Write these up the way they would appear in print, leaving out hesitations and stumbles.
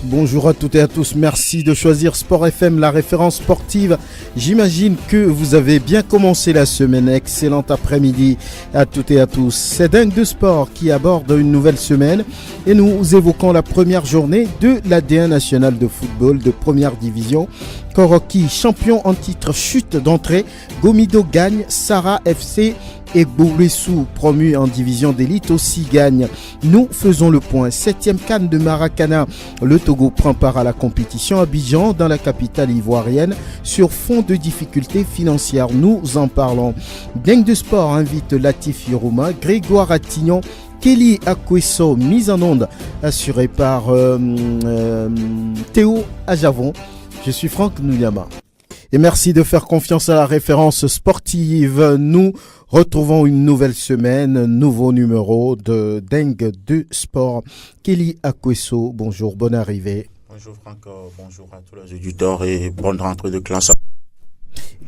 Bonjour à toutes et à tous, merci de choisir Sport FM, la référence sportive. J'imagine que vous avez bien commencé la semaine, excellent après-midi à toutes et à tous. C'est Dingue de Sport qui aborde une nouvelle semaine et nous évoquons la première journée de l'AD1 national de football de première division. Koroki, champion en titre, chute d'entrée, Gomido gagne, Sarah FC et Bouressu, promu en division d'élite, aussi gagne. Nous faisons le point. 7e CAN de Maracana. Le Togo prend part à la compétition à Abidjan, dans la capitale ivoirienne, sur fond de difficultés financières. Nous en parlons. Dingue de Sport invite Latif Yorouma, Grégoire Attignon, Kelly Akweso, mise en onde, assurée par Théo Ajavon. Je suis Franck Nouyama. Et merci de faire confiance à la référence sportive. Nous retrouvons une nouvelle semaine, nouveau numéro de Dingue de Sport. Kelly Akweso, bonjour, bonne arrivée. Bonjour Franck, bonjour à tous les auditeurs et bonne rentrée de classe.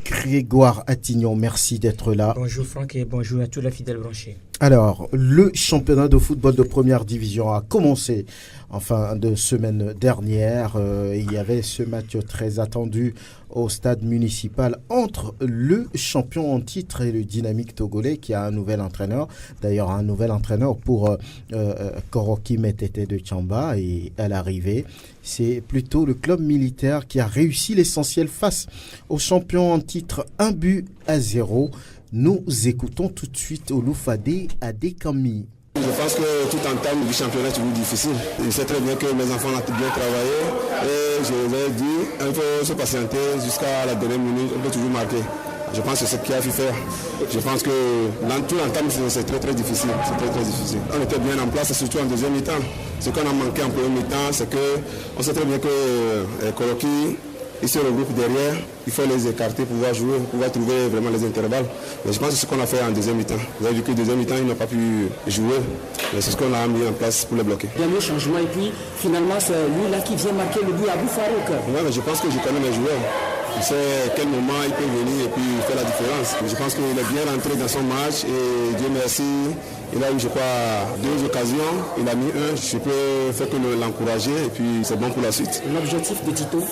Grégoire Attignon, merci d'être là. Bonjour Franck et bonjour à tous les fidèles branchés. Alors, le championnat de football de première division a commencé en fin de semaine dernière. Il y avait ce match très attendu au stade municipal entre le champion en titre et le Dynamique togolais qui a un nouvel entraîneur. D'ailleurs, un nouvel entraîneur pour Koroki Metete de Tchamba. Et à l'arrivée, c'est plutôt le club militaire qui a réussi l'essentiel face au champion en titre, 1-0. Nous écoutons tout de suite Oloufade Adekami. Je pense que tout entame du championnat est toujours difficile. Je sais très bien que mes enfants ont bien travaillé et je leur ai dit il faut se patienter jusqu'à la dernière minute, on peut toujours marquer. Je pense que c'est ce qu'il a fait faire. Je pense que dans tout l'entame, c'est très difficile. C'est très difficile. On était bien en place, surtout en deuxième mi-temps. Ce qu'on a manqué en premier mi-temps, c'est qu'on sait très bien que Koroki, ils se regroupent derrière, il faut les écarter pour pouvoir jouer, pour pouvoir trouver vraiment les intervalles. Mais je pense que c'est ce qu'on a fait en deuxième mi-temps. Vous avez vu que deuxième mi-temps, ils n'ont pas pu jouer. Mais c'est ce qu'on a mis en place pour les bloquer. Il y a eu un changement et puis finalement c'est lui là qui vient marquer le but à Boufarouk. Oui, mais je pense que je connais mes joueurs. Je sais à quel moment il peut venir et puis faire la différence. Je pense qu'il est bien rentré dans son match et Dieu merci, il a eu je crois 2 occasions, il a mis 1. Je peux faire que l'encourager et puis c'est bon pour la suite. L'objectif de Tito,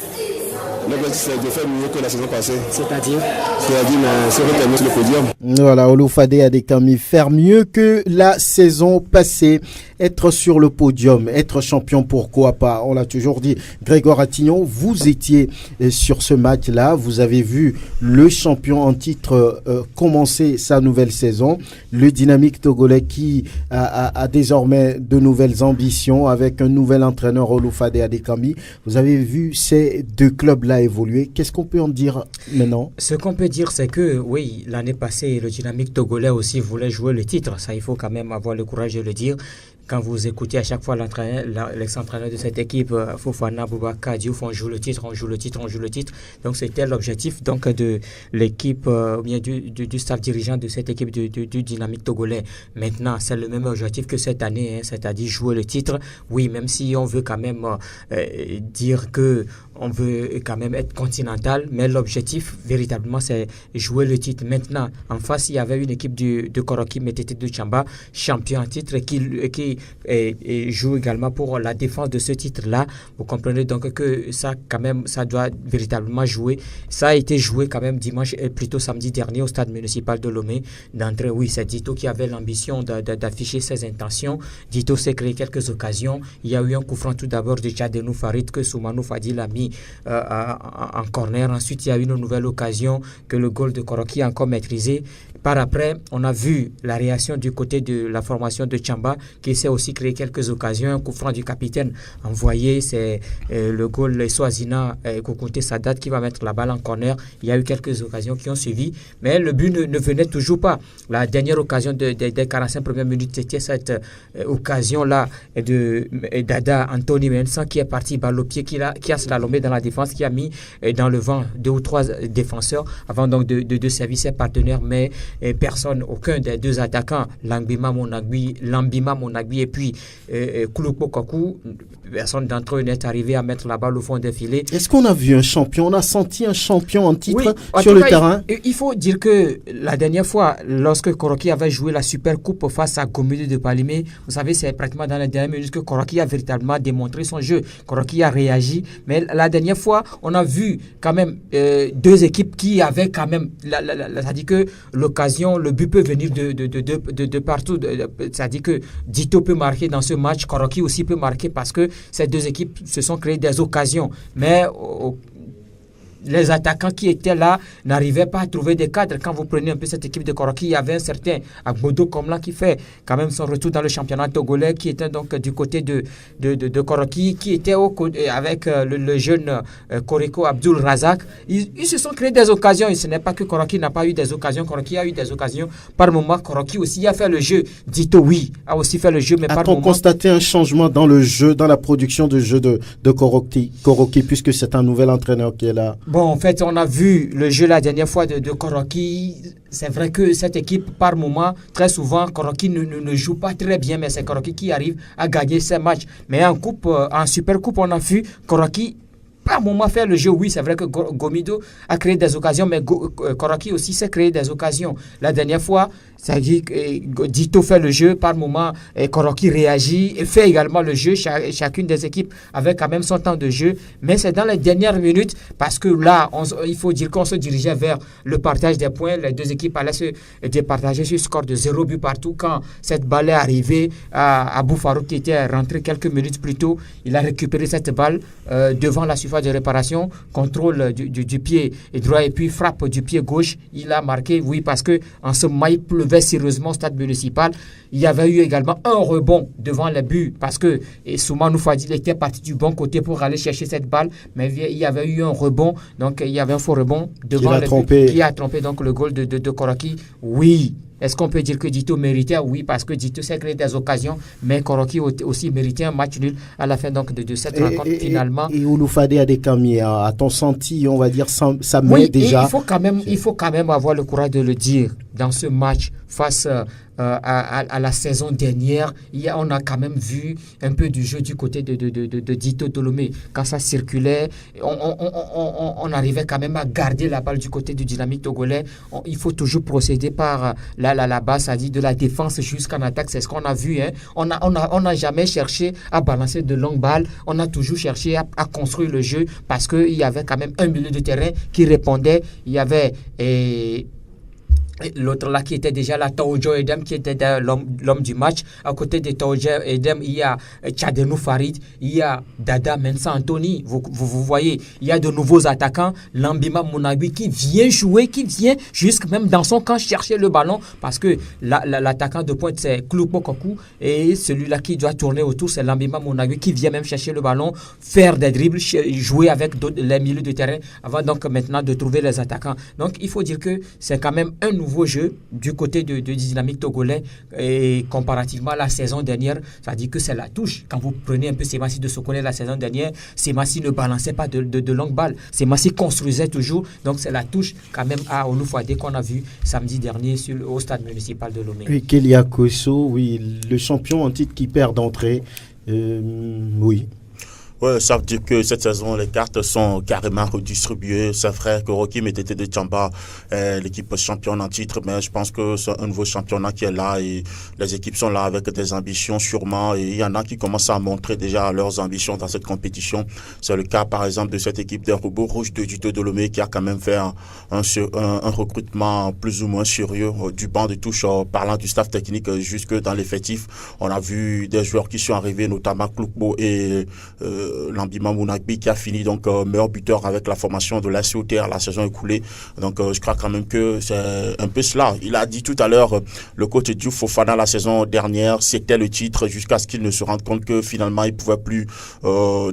l'objectif c'est de faire mieux que la saison passée. c'est-à-dire mais c'est reterminer sur le podium. Voilà, Oloufade Adekami, faire mieux que la saison passée, être sur le podium, être champion, pourquoi pas, on l'a toujours dit. Grégoire Attignon, vous étiez sur ce match-là, vous avez vu le champion en titre commencer sa nouvelle saison, le Dynamique togolais qui a désormais de nouvelles ambitions avec un nouvel entraîneur, Oloufade Adekami. Vous avez vu ces deux clubs-là évoluer, qu'est-ce qu'on peut en dire maintenant? Ce qu'on peut dire, c'est que oui, l'année passée, le Dynamique togolais aussi voulait jouer le titre. Ça, il faut quand même avoir le courage de le dire. Quand vous écoutez à chaque fois l'ex-entraîneur de cette équipe, Fofana Boubacar Diouf, on joue le titre. Donc c'était l'objectif donc, de l'équipe, bien du staff dirigeant de cette équipe du Dynamique togolais. Maintenant, c'est le même objectif que cette année, c'est-à-dire jouer le titre. Oui, même si on veut quand même dire que on veut quand même être continental, mais l'objectif véritablement c'est jouer le titre. Maintenant, en face, il y avait une équipe de Koroki Metete de Tchamba, champion en titre, qui joue également pour la défense de ce titre-là. Vous comprenez donc que ça, quand même, ça doit véritablement jouer. Ça a été joué quand même dimanche, plutôt samedi dernier au stade municipal de Lomé. D'entrée, oui, c'est Dito qui avait l'ambition d'afficher ses intentions. Dito s'est créé quelques occasions. Il y a eu un coup franc tout d'abord de Tchadenou Farid que Soumanou Fadil a mis en corner. Ensuite, il y a eu une nouvelle occasion que le goal de Koroki a encore maîtrisé. Par après, on a vu la réaction du côté de la formation de Tchamba qui s'est aussi créé quelques occasions. Un coup franc du capitaine envoyé, c'est le goal Swazina Kokote Sadat qui va mettre la balle en corner. Il y a eu quelques occasions qui ont suivi, mais le but ne venait toujours pas. La dernière occasion des 45 premières minutes, c'était cette occasion-là d'Ada Anthony Mensan qui est parti balle au pied, qui a slalomé dans la défense, qui a mis dans le vent 2 ou 3 défenseurs avant donc de servir ses partenaires, mais personne, aucun des deux attaquants, Lambima Monagui et puis Kouloupo Kokou, personne d'entre eux n'est arrivé à mettre la balle au fond des filets. Est-ce qu'on a vu un champion? On a senti un champion en titre sur le terrain? Il faut dire que la dernière fois, lorsque Koroki avait joué la Super Coupe face à Gomudu de Palimé, vous savez, c'est pratiquement dans les dernières minutes que Koroki a véritablement démontré son jeu. Koroki a réagi, mais la dernière fois, on a vu quand même deux équipes qui avaient quand même, c'est-à-dire que l'occasion, le but peut venir de partout. C'est-à-dire que Dito peut marquer dans ce match, Koroki aussi peut marquer parce que ces deux équipes se sont créées des occasions. Mais les attaquants qui étaient là n'arrivaient pas à trouver des cadres. Quand vous prenez un peu cette équipe de Koroki, il y avait un certain Agbodo Komla qui fait quand même son retour dans le championnat togolais, qui était donc du côté de Koroki, qui était avec le jeune Koreko Abdul Razak. Ils se sont créés des occasions. Et ce n'est pas que Koroki n'a pas eu des occasions. Koroki a eu des occasions. Par moment, Koroki aussi a fait le jeu. Dito, oui, a aussi fait le jeu. Mais par moment... A-t-on constaté un changement dans le jeu, dans la production de jeu de Koroki, puisque c'est un nouvel entraîneur qui est là? Bon, en fait, on a vu le jeu la dernière fois de Koroki. C'est vrai que cette équipe, par moment, très souvent, Koroki ne joue pas très bien, mais c'est Koroki qui arrive à gagner ces matchs. Mais en Super Coupe, on a vu Koroki par moment faire le jeu. Oui, c'est vrai que Gomido a créé des occasions, mais Koroki aussi s'est créé des occasions. La dernière fois, c'est-à-dire que Dito fait le jeu par moment, Koroki réagit et fait également le jeu. Chacune des équipes avait quand même son temps de jeu, mais c'est dans les dernières minutes, parce que là, il faut dire qu'on se dirigeait vers le partage des points. Les deux équipes allaient se départager sur le score de 0 but partout. Quand cette balle est arrivée à Abou Farouk, qui était rentré quelques minutes plus tôt, il a récupéré cette balle devant la surface de réparation, contrôle du pied droit et puis frappe du pied gauche. Il a marqué, oui, parce que en ce moment, il pleuvait sérieusement au stade municipal. Il y avait eu également un rebond devant les buts, parce que Soumanou Fadil était parti du bon côté pour aller chercher cette balle, mais il y avait eu un rebond, donc il y avait un faux rebond devant les buts qui a trompé donc le goal de Koroki. Oui. Est-ce qu'on peut dire que Dito méritait? Oui, parce que Dito s'est créé des occasions, mais Koroki aussi méritait un match nul à la fin donc de cette rencontre finalement. Et Ouloufade Adekami, a-t-on senti, on va dire, ça met déjà? Il faut quand même avoir le courage de le dire. Dans ce match face à la saison dernière, on a quand même vu un peu du jeu du côté de Dito Tolomé. Quand ça circulait, on arrivait quand même à garder la balle du côté du Dynamique togolais. Il faut toujours procéder par la base, c'est-à-dire de la défense jusqu'en attaque. C'est ce qu'on a vu. Hein. On n'a jamais cherché à balancer de longues balles. On a toujours cherché à construire le jeu, parce qu'il y avait quand même un milieu de terrain qui répondait. Il y avait... l'autre là qui était déjà là, Taojo Edem, qui était l'homme du match. À côté de Taojo Edem, il y a Tchadenou Farid, il y a Dada Mensa Anthony. Vous voyez, il y a de nouveaux attaquants. Lambima Monagui qui vient jouer, qui vient jusque même dans son camp chercher le ballon, parce que l'attaquant de pointe c'est Kouloupo Kokou, et celui-là qui doit tourner autour c'est Lambima Monagui qui vient même chercher le ballon, faire des dribbles, jouer avec les milieux de terrain avant donc maintenant de trouver les attaquants. Donc il faut dire que c'est quand même un nouveau jeu du côté de Dynamique togolais, et comparativement à la saison dernière, ça dit que c'est la touche. Quand vous prenez un peu Semassi de Sokone la saison dernière, Semassi ne balançait pas de longues balles, Semassi construisait toujours, donc c'est la touche quand même à Ouloufade qu'on a vu samedi dernier au stade municipal de Lomé. Oui, Kélia Kosso, oui, le champion en titre qui perd d'entrée, oui. Ouais, ça veut dire que cette saison, les cartes sont carrément redistribuées. C'est vrai que Rocky Métété de Tchamba est l'équipe championne en titre, mais je pense que c'est un nouveau championnat qui est là et les équipes sont là avec des ambitions sûrement, et il y en a qui commencent à montrer déjà leurs ambitions dans cette compétition. C'est le cas par exemple de cette équipe des robots rouges de Dito Tolomé qui a quand même fait un recrutement plus ou moins sérieux du banc de touche, parlant du staff technique jusque dans l'effectif. On a vu des joueurs qui sont arrivés, notamment Kloukbo et Lambima Mounagbi qui a fini donc meilleur buteur avec la formation de la COTR la saison écoulée. Donc je crois quand même que c'est un peu cela. Il a dit tout à l'heure, le coach Diouf Fofana la saison dernière, c'était le titre jusqu'à ce qu'il ne se rende compte que finalement il ne pouvait plus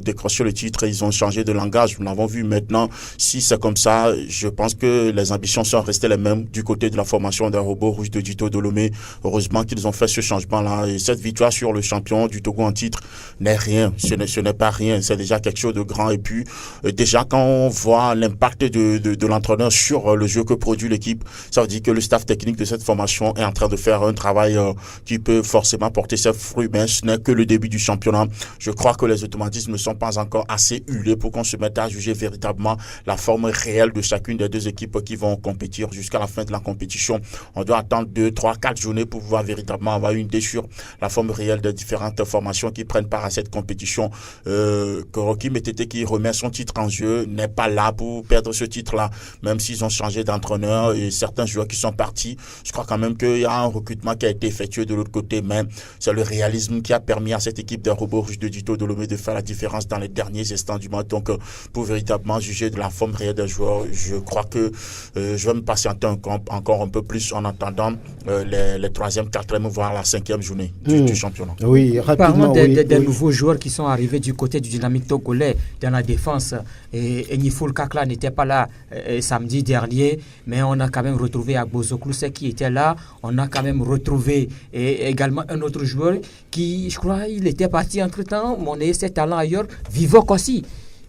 décrocher le titre. Ils ont changé de langage, nous l'avons vu. Maintenant, si c'est comme ça, je pense que les ambitions sont restées les mêmes du côté de la formation des robots rouges de Dito Tolomé. Heureusement qu'ils ont fait ce changement-là, et cette victoire sur le champion du Togo en titre n'est rien, ce n'est pas rien. gagner, c'est déjà quelque chose de grand. Et puis, déjà, quand on voit l'impact de l'entraîneur sur le jeu que produit l'équipe, ça veut dire que le staff technique de cette formation est en train de faire un travail qui peut forcément porter ses fruits, mais ce n'est que le début du championnat. Je crois que les automatismes ne sont pas encore assez huilés pour qu'on se mette à juger véritablement la forme réelle de chacune des deux équipes qui vont compétir jusqu'à la fin de la compétition. On doit attendre 2, 3, 4 journées pour pouvoir véritablement avoir une idée sur la forme réelle des différentes formations qui prennent part à cette compétition. Rocky Metete, qui remet son titre en jeu, n'est pas là pour perdre ce titre-là, même s'ils ont changé d'entraîneur et certains joueurs qui sont partis. Je crois quand même qu'il y a un recrutement qui a été effectué de l'autre côté, mais c'est le réalisme qui a permis à cette équipe des robots rouges de Dito Dolomieu de faire la différence dans les derniers instants du match. Donc, pour véritablement juger de la forme réelle des joueurs, je crois que je vais me patienter encore un peu plus en attendant les 3e, 4e, voire la 5e journée du championnat. Oui, rapidement. Parlons des nouveaux joueurs qui sont arrivés du côté du Dynamique togolais dans la défense. Et Niful Kakla n'était pas là samedi dernier, mais on a quand même retrouvé Agbozo Klousek qui était là. On a quand même retrouvé également un autre joueur qui, je crois, il était parti entre-temps, mais on a ses talents ailleurs. Vivok aussi.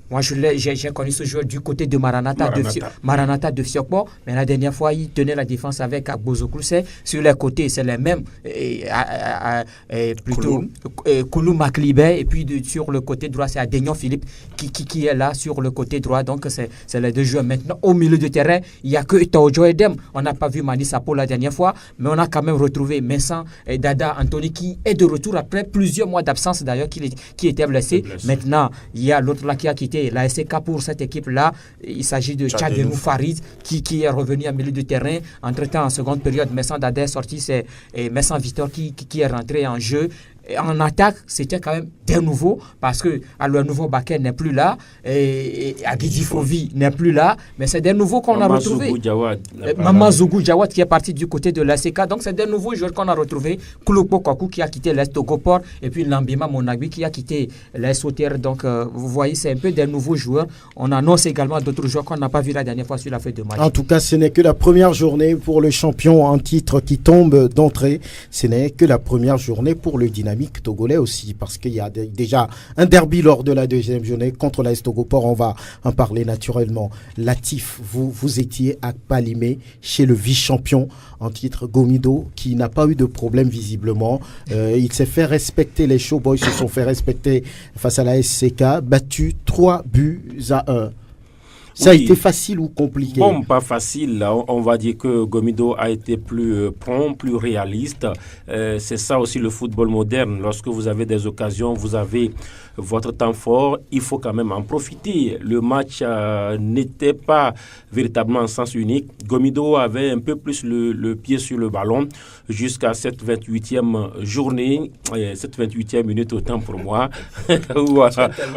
Moi, j'ai connu ce joueur du côté de Maranatha de Fiokpo, mais la dernière fois, il tenait la défense avec Agbozo Klousek. Sur les côtés, c'est les mêmes, plutôt Koulou Maklibé, et puis sur le côté droit, c'est Adegnon Philippe qui est là sur le côté droit. Donc, c'est les deux joueurs. Maintenant, au milieu de terrain, il n'y a que Taojo Edem. On n'a pas vu Mani Sapo la dernière fois, mais on a quand même retrouvé Messan et Dada Anthony qui est de retour après plusieurs mois d'absence, d'ailleurs, qui était blessé. Maintenant, il y a l'autre là qui a quitté la SK pour cette équipe-là. Il s'agit de Tchademou Farid qui est revenu en milieu de terrain. Entre-temps, en seconde période, Messan Dada est sorti, c'est Messan Victor qui est rentré en jeu. En attaque, c'était quand même des nouveaux parce que le nouveau Baker n'est plus là et Agidi Fovi n'est plus là, mais c'est des nouveaux qu'on a retrouvés. Maman Zougou Jawad qui est parti du côté de l'ACK, donc c'est des nouveaux joueurs qu'on a retrouvés. Kouloupo Kwaku qui a quitté l'Est Togoport et puis Lambima Monagui qui a quitté l'Est Soter. Donc vous voyez, c'est un peu des nouveaux joueurs. On annonce également d'autres joueurs qu'on n'a pas vu la dernière fois sur la feuille de match. En tout cas, ce n'est que la première journée pour le champion en titre qui tombe d'entrée. Ce n'est que la première journée pour le Dynamique togolais aussi, parce qu'il y a déjà un derby lors de la 2e journée contre l'AS Togoport. On va en parler naturellement. Latif, vous étiez à Palimé chez le vice-champion en titre Gomido, qui n'a pas eu de problème visiblement. Il s'est fait respecter, les Showboys se sont fait respecter face à la SCK, battu 3-1. Ça a été facile ou compliqué? Bon, pas facile. On va dire que Gomido a été plus prompt, plus réaliste. C'est ça aussi le football moderne. Lorsque vous avez des occasions, vous avez votre temps fort, il faut quand même en profiter. Le match n'était pas véritablement en sens unique. Gomido avait un peu plus le pied sur le ballon jusqu'à cette 28e journée, cette 28e minute autant pour moi, où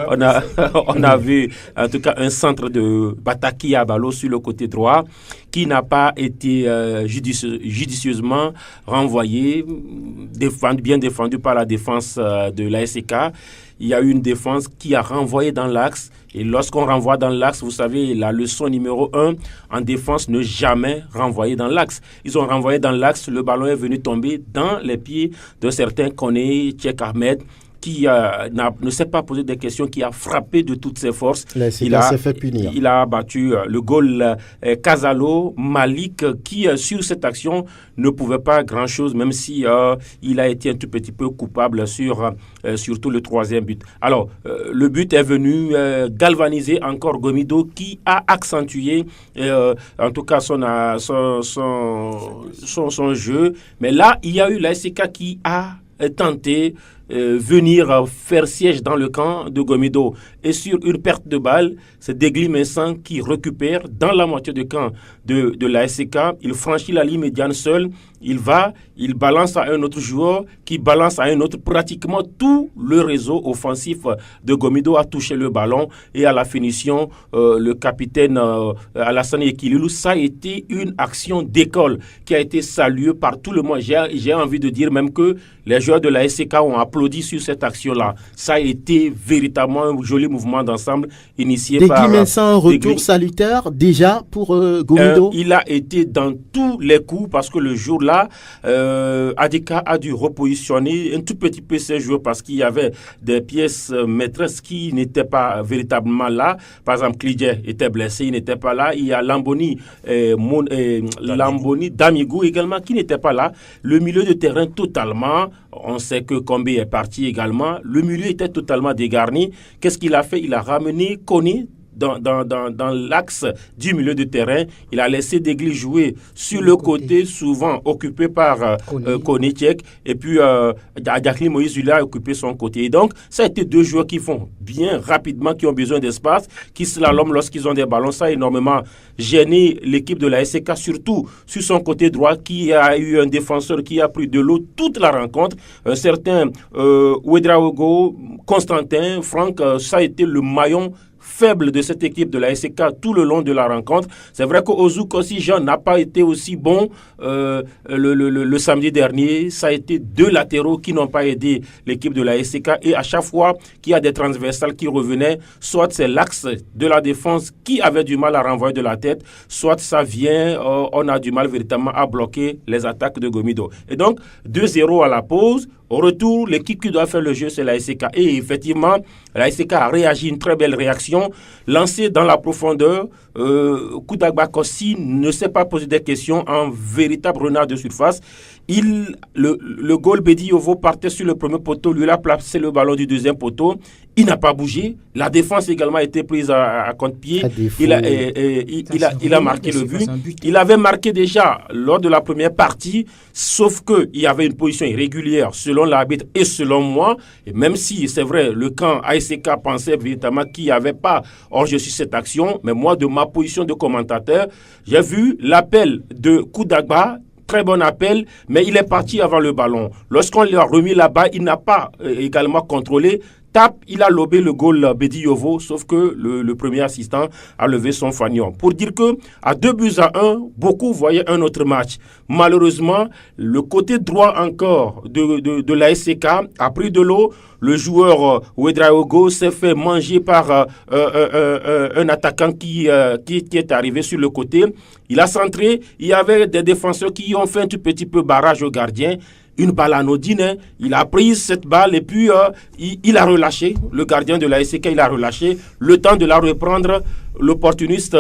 on a vu en tout cas un centre de Bataki Abalo sur le côté droit qui n'a pas été judicieusement renvoyé, bien défendu par la défense de l'ASK. Il y a eu une défense qui a renvoyé dans l'axe. Et lorsqu'on renvoie dans l'axe, vous savez, la leçon numéro 1 en défense, ne jamais renvoyer dans l'axe. Ils ont renvoyé dans l'axe, le ballon est venu tomber dans les pieds de certains Koné, Tchèque Ahmed, qui ne s'est pas posé des questions, qui a frappé de toutes ses forces. Il s'est fait punir. Il a battu le goal Kazalo Malik, qui sur cette action ne pouvait pas grand-chose, même si il a été un tout petit peu coupable surtout le 3e but. Alors, le but est venu galvaniser encore Gomido, qui a accentué en tout cas son jeu. Mais là, il y a eu la SK qui a tenté venir faire siège dans le camp de Gomido. Et sur une perte de balle, c'est Degli Messan qui récupère dans la moitié de camp de la SCK. Il franchit la ligne médiane seul. Il balance à un autre joueur qui balance à un autre. Pratiquement tout le réseau offensif de Gomido a touché le ballon. Et à la finition, le capitaine Alassane Ekililou, ça a été une action d'école qui a été saluée par tout le monde. J'ai envie de dire même que les joueurs de la SCK ont applaudi applaudi sur cette action-là. Ça a été véritablement un joli mouvement d'ensemble initié par... Guy Mensah, un retour salutaire déjà pour Gomido. Il a été dans tous les coups parce que le jour-là, Adika a dû repositionner un tout petit peu ses joueurs parce qu'il y avait des pièces maîtresses qui n'étaient pas véritablement là. Par exemple, Klidje était blessé, il n'était pas là. Il y a Lamboni Damigou également qui n'était pas là. Le milieu de terrain totalement, on sait que Kombi est parti également. Le milieu était totalement dégarni. Qu'est-ce qu'il a fait? Il a ramené Kone dans l'axe du milieu de terrain. Il a laissé Degli jouer sur le côté, souvent occupé par Konechek. Et puis, Adjakli Moïse a occupé son côté. Et donc, ça a été deux joueurs qui font bien rapidement, qui ont besoin d'espace, qui slalom lorsqu'ils ont des ballons. Ça a énormément gêné l'équipe de la SCK, surtout sur son côté droit, qui a eu un défenseur qui a pris de l'eau toute la rencontre. Un certain Ouedraogo, Constantin, Franck, ça a été le maillon faible de cette équipe de la SCK tout le long de la rencontre. C'est vrai qu'Ozouk aussi, Jean, n'a pas été aussi bon le samedi dernier. Ça a été deux latéraux qui n'ont pas aidé l'équipe de la SCK et à chaque fois qu'il y a des transversales qui revenaient, soit c'est l'axe de la défense qui avait du mal à renvoyer de la tête, soit ça vient, on a du mal véritablement à bloquer les attaques de Gomido. Et donc, 2-0 à la pause. Au retour, l'équipe qui doit faire le jeu, c'est la SCK. Et effectivement, la SCK a réagi, une très belle réaction, lancée dans la profondeur. Koudagba Kossi ne s'est pas posé des questions, en véritable renard de surface. Le goal Bedi Yovo partait sur le premier poteau, lui a placé le ballon du deuxième poteau. Il n'a pas bougé. La défense également a été prise à contre-pied. Il a marqué le but. Il avait marqué déjà lors de la première partie, sauf qu'il y avait une position irrégulière selon l'arbitre et selon moi. Et même si, c'est vrai, le camp ASK pensait véritablement qu'il n'y avait pas hors-jeu sur cette action, mais moi, de ma position de commentateur, j'ai vu l'appel de Koudagba. Très bon appel, mais il est parti avant le ballon. Lorsqu'on lui a remis là-bas, il n'a pas également contrôlé. Il a lobé le goal Bedi Yovo, sauf que le premier assistant a levé son fanion. Pour dire que à 2-1, beaucoup voyaient un autre match. Malheureusement, le côté droit encore de la SCK a pris de l'eau. Le joueur Ouedraogo s'est fait manger par un attaquant qui est arrivé sur le côté. Il a centré. Il y avait des défenseurs qui ont fait un tout petit peu barrage au gardien. Une balle anodine, il a pris cette balle et puis il a relâché, le gardien de la SCK, il a relâché, le temps de la reprendre, l'opportuniste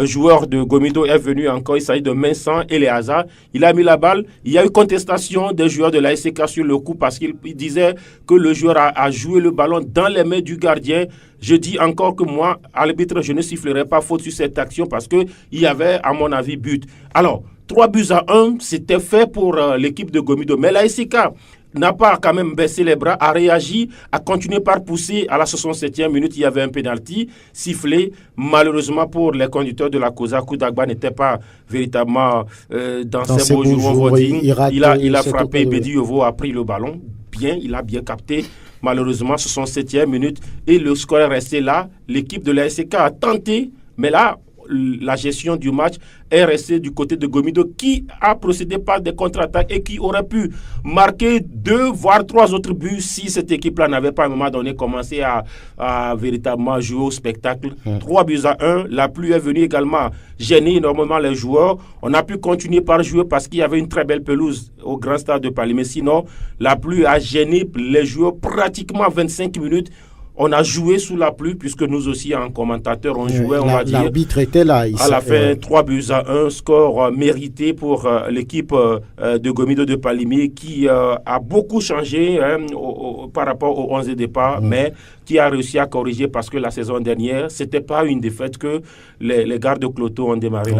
joueur de Gomido est venu encore, il s'agit de Mensah Eleazar, il a mis la balle, il y a eu contestation des joueurs de la SCK sur le coup parce qu'il disait que le joueur a joué le ballon dans les mains du gardien. Je dis encore que moi, arbitre, je ne sifflerai pas faute sur cette action parce qu'il y avait, à mon avis, but. Alors, 3-1, c'était fait pour l'équipe de Gomido. Mais la SCK n'a pas quand même baissé les bras, a réagi, a continué par pousser. À la 67e minute, il y avait un pénalty sifflé. Malheureusement pour les conducteurs de la Cosa, Koudagba n'était pas véritablement dans ses beaux jours. Il a frappé, Bedi Yovo a pris le ballon. Bien, il a bien capté. Malheureusement, 67e minute et le score est resté là. L'équipe de la SCK a tenté, mais là, la gestion du match est restée du côté de Gomido qui a procédé par des contre-attaques et qui aurait pu marquer 2 voire 3 autres buts si cette équipe-là n'avait pas à un moment donné commencé à véritablement jouer au spectacle. 3-1, la pluie est venue également gêner énormément les joueurs. On a pu continuer par jouer parce qu'il y avait une très belle pelouse au grand stade de Paris. Mais sinon, la pluie a gêné les joueurs pratiquement 25 minutes. On a joué sous la pluie, puisque nous aussi, en commentateur, on jouait, on va dire. L'arbitre était là. À la fin, 3-1, score mérité pour l'équipe de Gomido de Palimé, qui a beaucoup changé par rapport au 11 de départ, mais qui a réussi à corriger, parce que la saison dernière, ce n'était pas une défaite que les gardes de Cloto ont démarré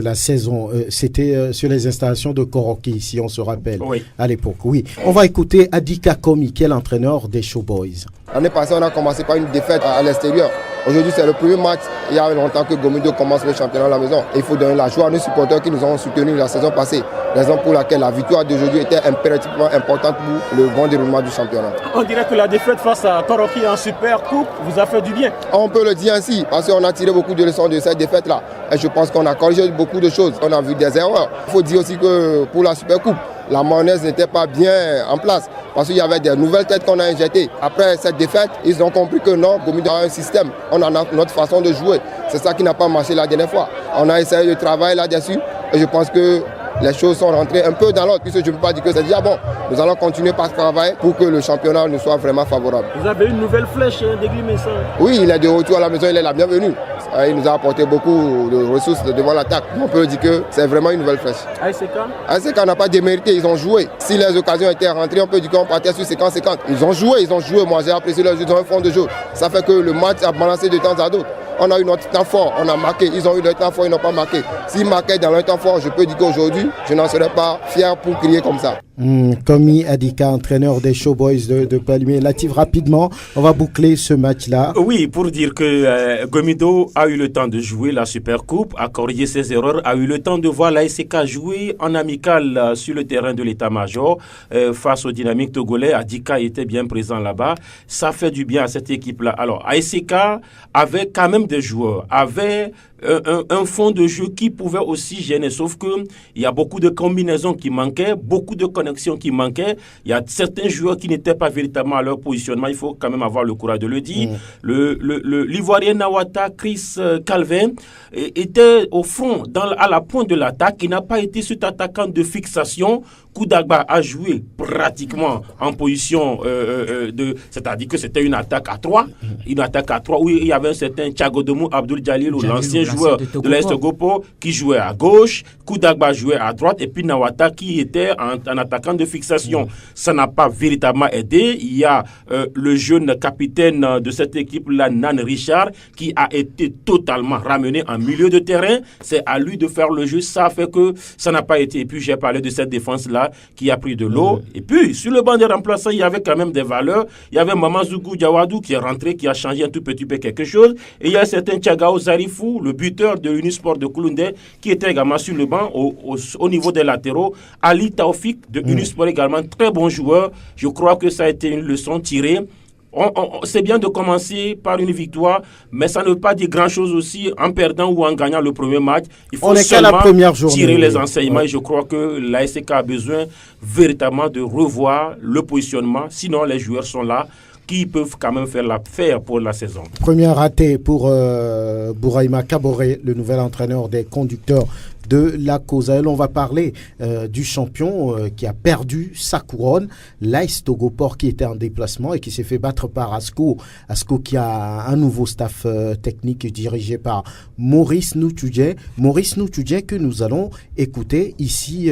la saison. C'était sur les installations de Koroki, si on se rappelle, à l'époque. Oui. On va écouter Adika Komi, qui est l'entraîneur des Showboys. L'année passée, on a commencé par une défaite à l'extérieur. Aujourd'hui, c'est le premier match. Il y a longtemps que Gomido commence le championnat à la maison. Et il faut donner la joie à nos supporters qui nous ont soutenus la saison passée. Raison pour laquelle la victoire d'aujourd'hui était impérativement importante pour le bon déroulement du championnat. On dirait que la défaite face à Koroki en Super Coupe vous a fait du bien. On peut le dire ainsi, parce qu'on a tiré beaucoup de leçons de cette défaite-là. Et je pense qu'on a corrigé beaucoup de choses. On a vu des erreurs. Il faut dire aussi que pour la Super Coupe, la mayonnaise n'était pas bien en place parce qu'il y avait des nouvelles têtes qu'on a injectées. Après cette défaite, ils ont compris que non, Gomido a un système, on a notre façon de jouer. C'est ça qui n'a pas marché la dernière fois. On a essayé de travailler là-dessus et je pense que les choses sont rentrées un peu dans l'ordre, puisque je ne peux pas dire que c'est déjà bon. Nous allons continuer par travailler pour que le championnat nous soit vraiment favorable. Vous avez une nouvelle flèche d'Aigri Messa. Oui, il est de retour à la maison, il est la bienvenue. Il nous a apporté beaucoup de ressources devant l'attaque. On peut dire que c'est vraiment une nouvelle flèche. ASK n'a pas démérité, ils ont joué. Si les occasions étaient rentrées, on peut dire qu'on partait sur 50-50. Ils ont joué. Moi j'ai apprécié leur jeu, ils ont un fond de jeu. Ça fait que le match a balancé de temps à d'autre. On a eu notre temps fort, on a marqué. Ils ont eu leur temps fort, ils n'ont pas marqué. S'ils marquaient dans leur temps fort, je peux dire qu'aujourd'hui, je n'en serais pas fier pour crier comme ça. Komi Adika, entraîneur des Showboys de Palimé. Latif, rapidement, on va boucler ce match-là. Oui, pour dire que Gomido a eu le temps de jouer la Super Coupe, a corrigé ses erreurs, a eu le temps de voir l'ASK jouer en amical sur le terrain de l'état-major face au Dynamique togolais. Adika était bien présent là-bas. Ça fait du bien à cette équipe-là. Alors, ASK avait quand même des joueurs, avait un fond de jeu qui pouvait aussi gêner, sauf que il y a beaucoup de combinaisons qui manquaient, beaucoup de connexions qui manquaient. Il y a certains joueurs qui n'étaient pas véritablement à leur positionnement. Il faut quand même avoir le courage de le dire. L'Ivoirien Nawata, Chris Calvin, était au fond, à la pointe de l'attaque. Il n'a pas été cet attaquant de fixation. Koudagba a joué pratiquement en position c'est-à-dire que c'était une attaque à 3. Une attaque à 3 où il y avait un certain Thiagodomou Abdul Jalil, l'ancien joueur de l'Est Togopo, qui jouait à gauche. Koudagba jouait à droite et puis Nawata qui était un attaquant de fixation. Ça n'a pas véritablement aidé. Il y a le jeune capitaine de cette équipe-là, Nan Richard, qui a été totalement ramené en milieu de terrain. C'est à lui de faire le jeu. Ça fait que ça n'a pas été. Et puis j'ai parlé de cette défense-là qui a pris de l'eau. Et puis sur le banc des remplaçants, il y avait quand même des valeurs. Il y avait Mamazougou Diawadou qui est rentré, qui a changé un tout petit peu quelque chose. Et il y a un certain Thiagao Zarifou, le buteur de Unisport de Kouloundé, qui était également sur le banc au niveau des latéraux. Ali Taoufik de Unisport également, très bon joueur. Je crois que ça a été une leçon tirée. C'est bien de commencer par une victoire, mais ça ne veut pas dire grand-chose aussi en perdant ou en gagnant le premier match. Il faut seulement tirer les enseignements. Et je crois que l'ASK a besoin véritablement de revoir le positionnement. Sinon, les joueurs sont là qui peuvent quand même faire l'affaire pour la saison. Premier raté pour Bouraïma Kaboré, le nouvel entraîneur des conducteurs de la Causaïl. On va parler du champion qui a perdu sa couronne, l'AS Togoport, qui était en déplacement et qui s'est fait battre par Asco. Asco qui a un nouveau staff technique dirigé par Maurice Noutudje. Maurice Noutudje que nous allons écouter ici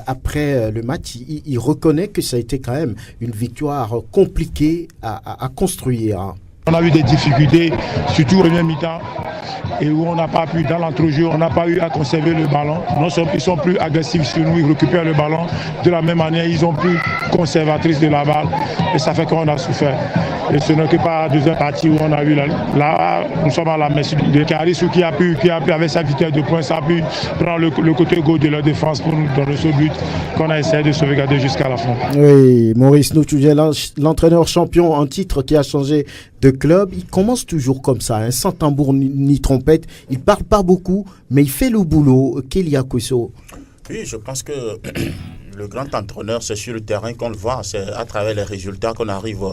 après le match. Il reconnaît que ça a été quand même une victoire compliquée à construire. On a eu des difficultés, surtout au premier mi-temps, et où on n'a pas pu, dans l'entrejeu, on n'a pas eu à conserver le ballon. Ils sont plus agressifs sur nous, ils récupèrent le ballon. De la même manière, ils sont plus conservatrices de la balle, et ça fait qu'on a souffert. Et ce n'est que par la deuxième partie où on a eu là, nous sommes à la merci de Carissou qui a pu avec sa vitesse de pointe, ça a pu prendre le côté gauche de leur défense pour nous donner ce but qu'on a essayé de sauvegarder jusqu'à la fin. Oui, Maurice Noutudje, l'entraîneur champion en titre qui a changé de club, il commence toujours comme ça, sans tambour ni trompette. Il parle pas beaucoup, mais il fait le boulot. Kélia Kousso. Oui, je pense que le grand entraîneur, c'est sur le terrain qu'on le voit. C'est à travers les résultats qu'on arrive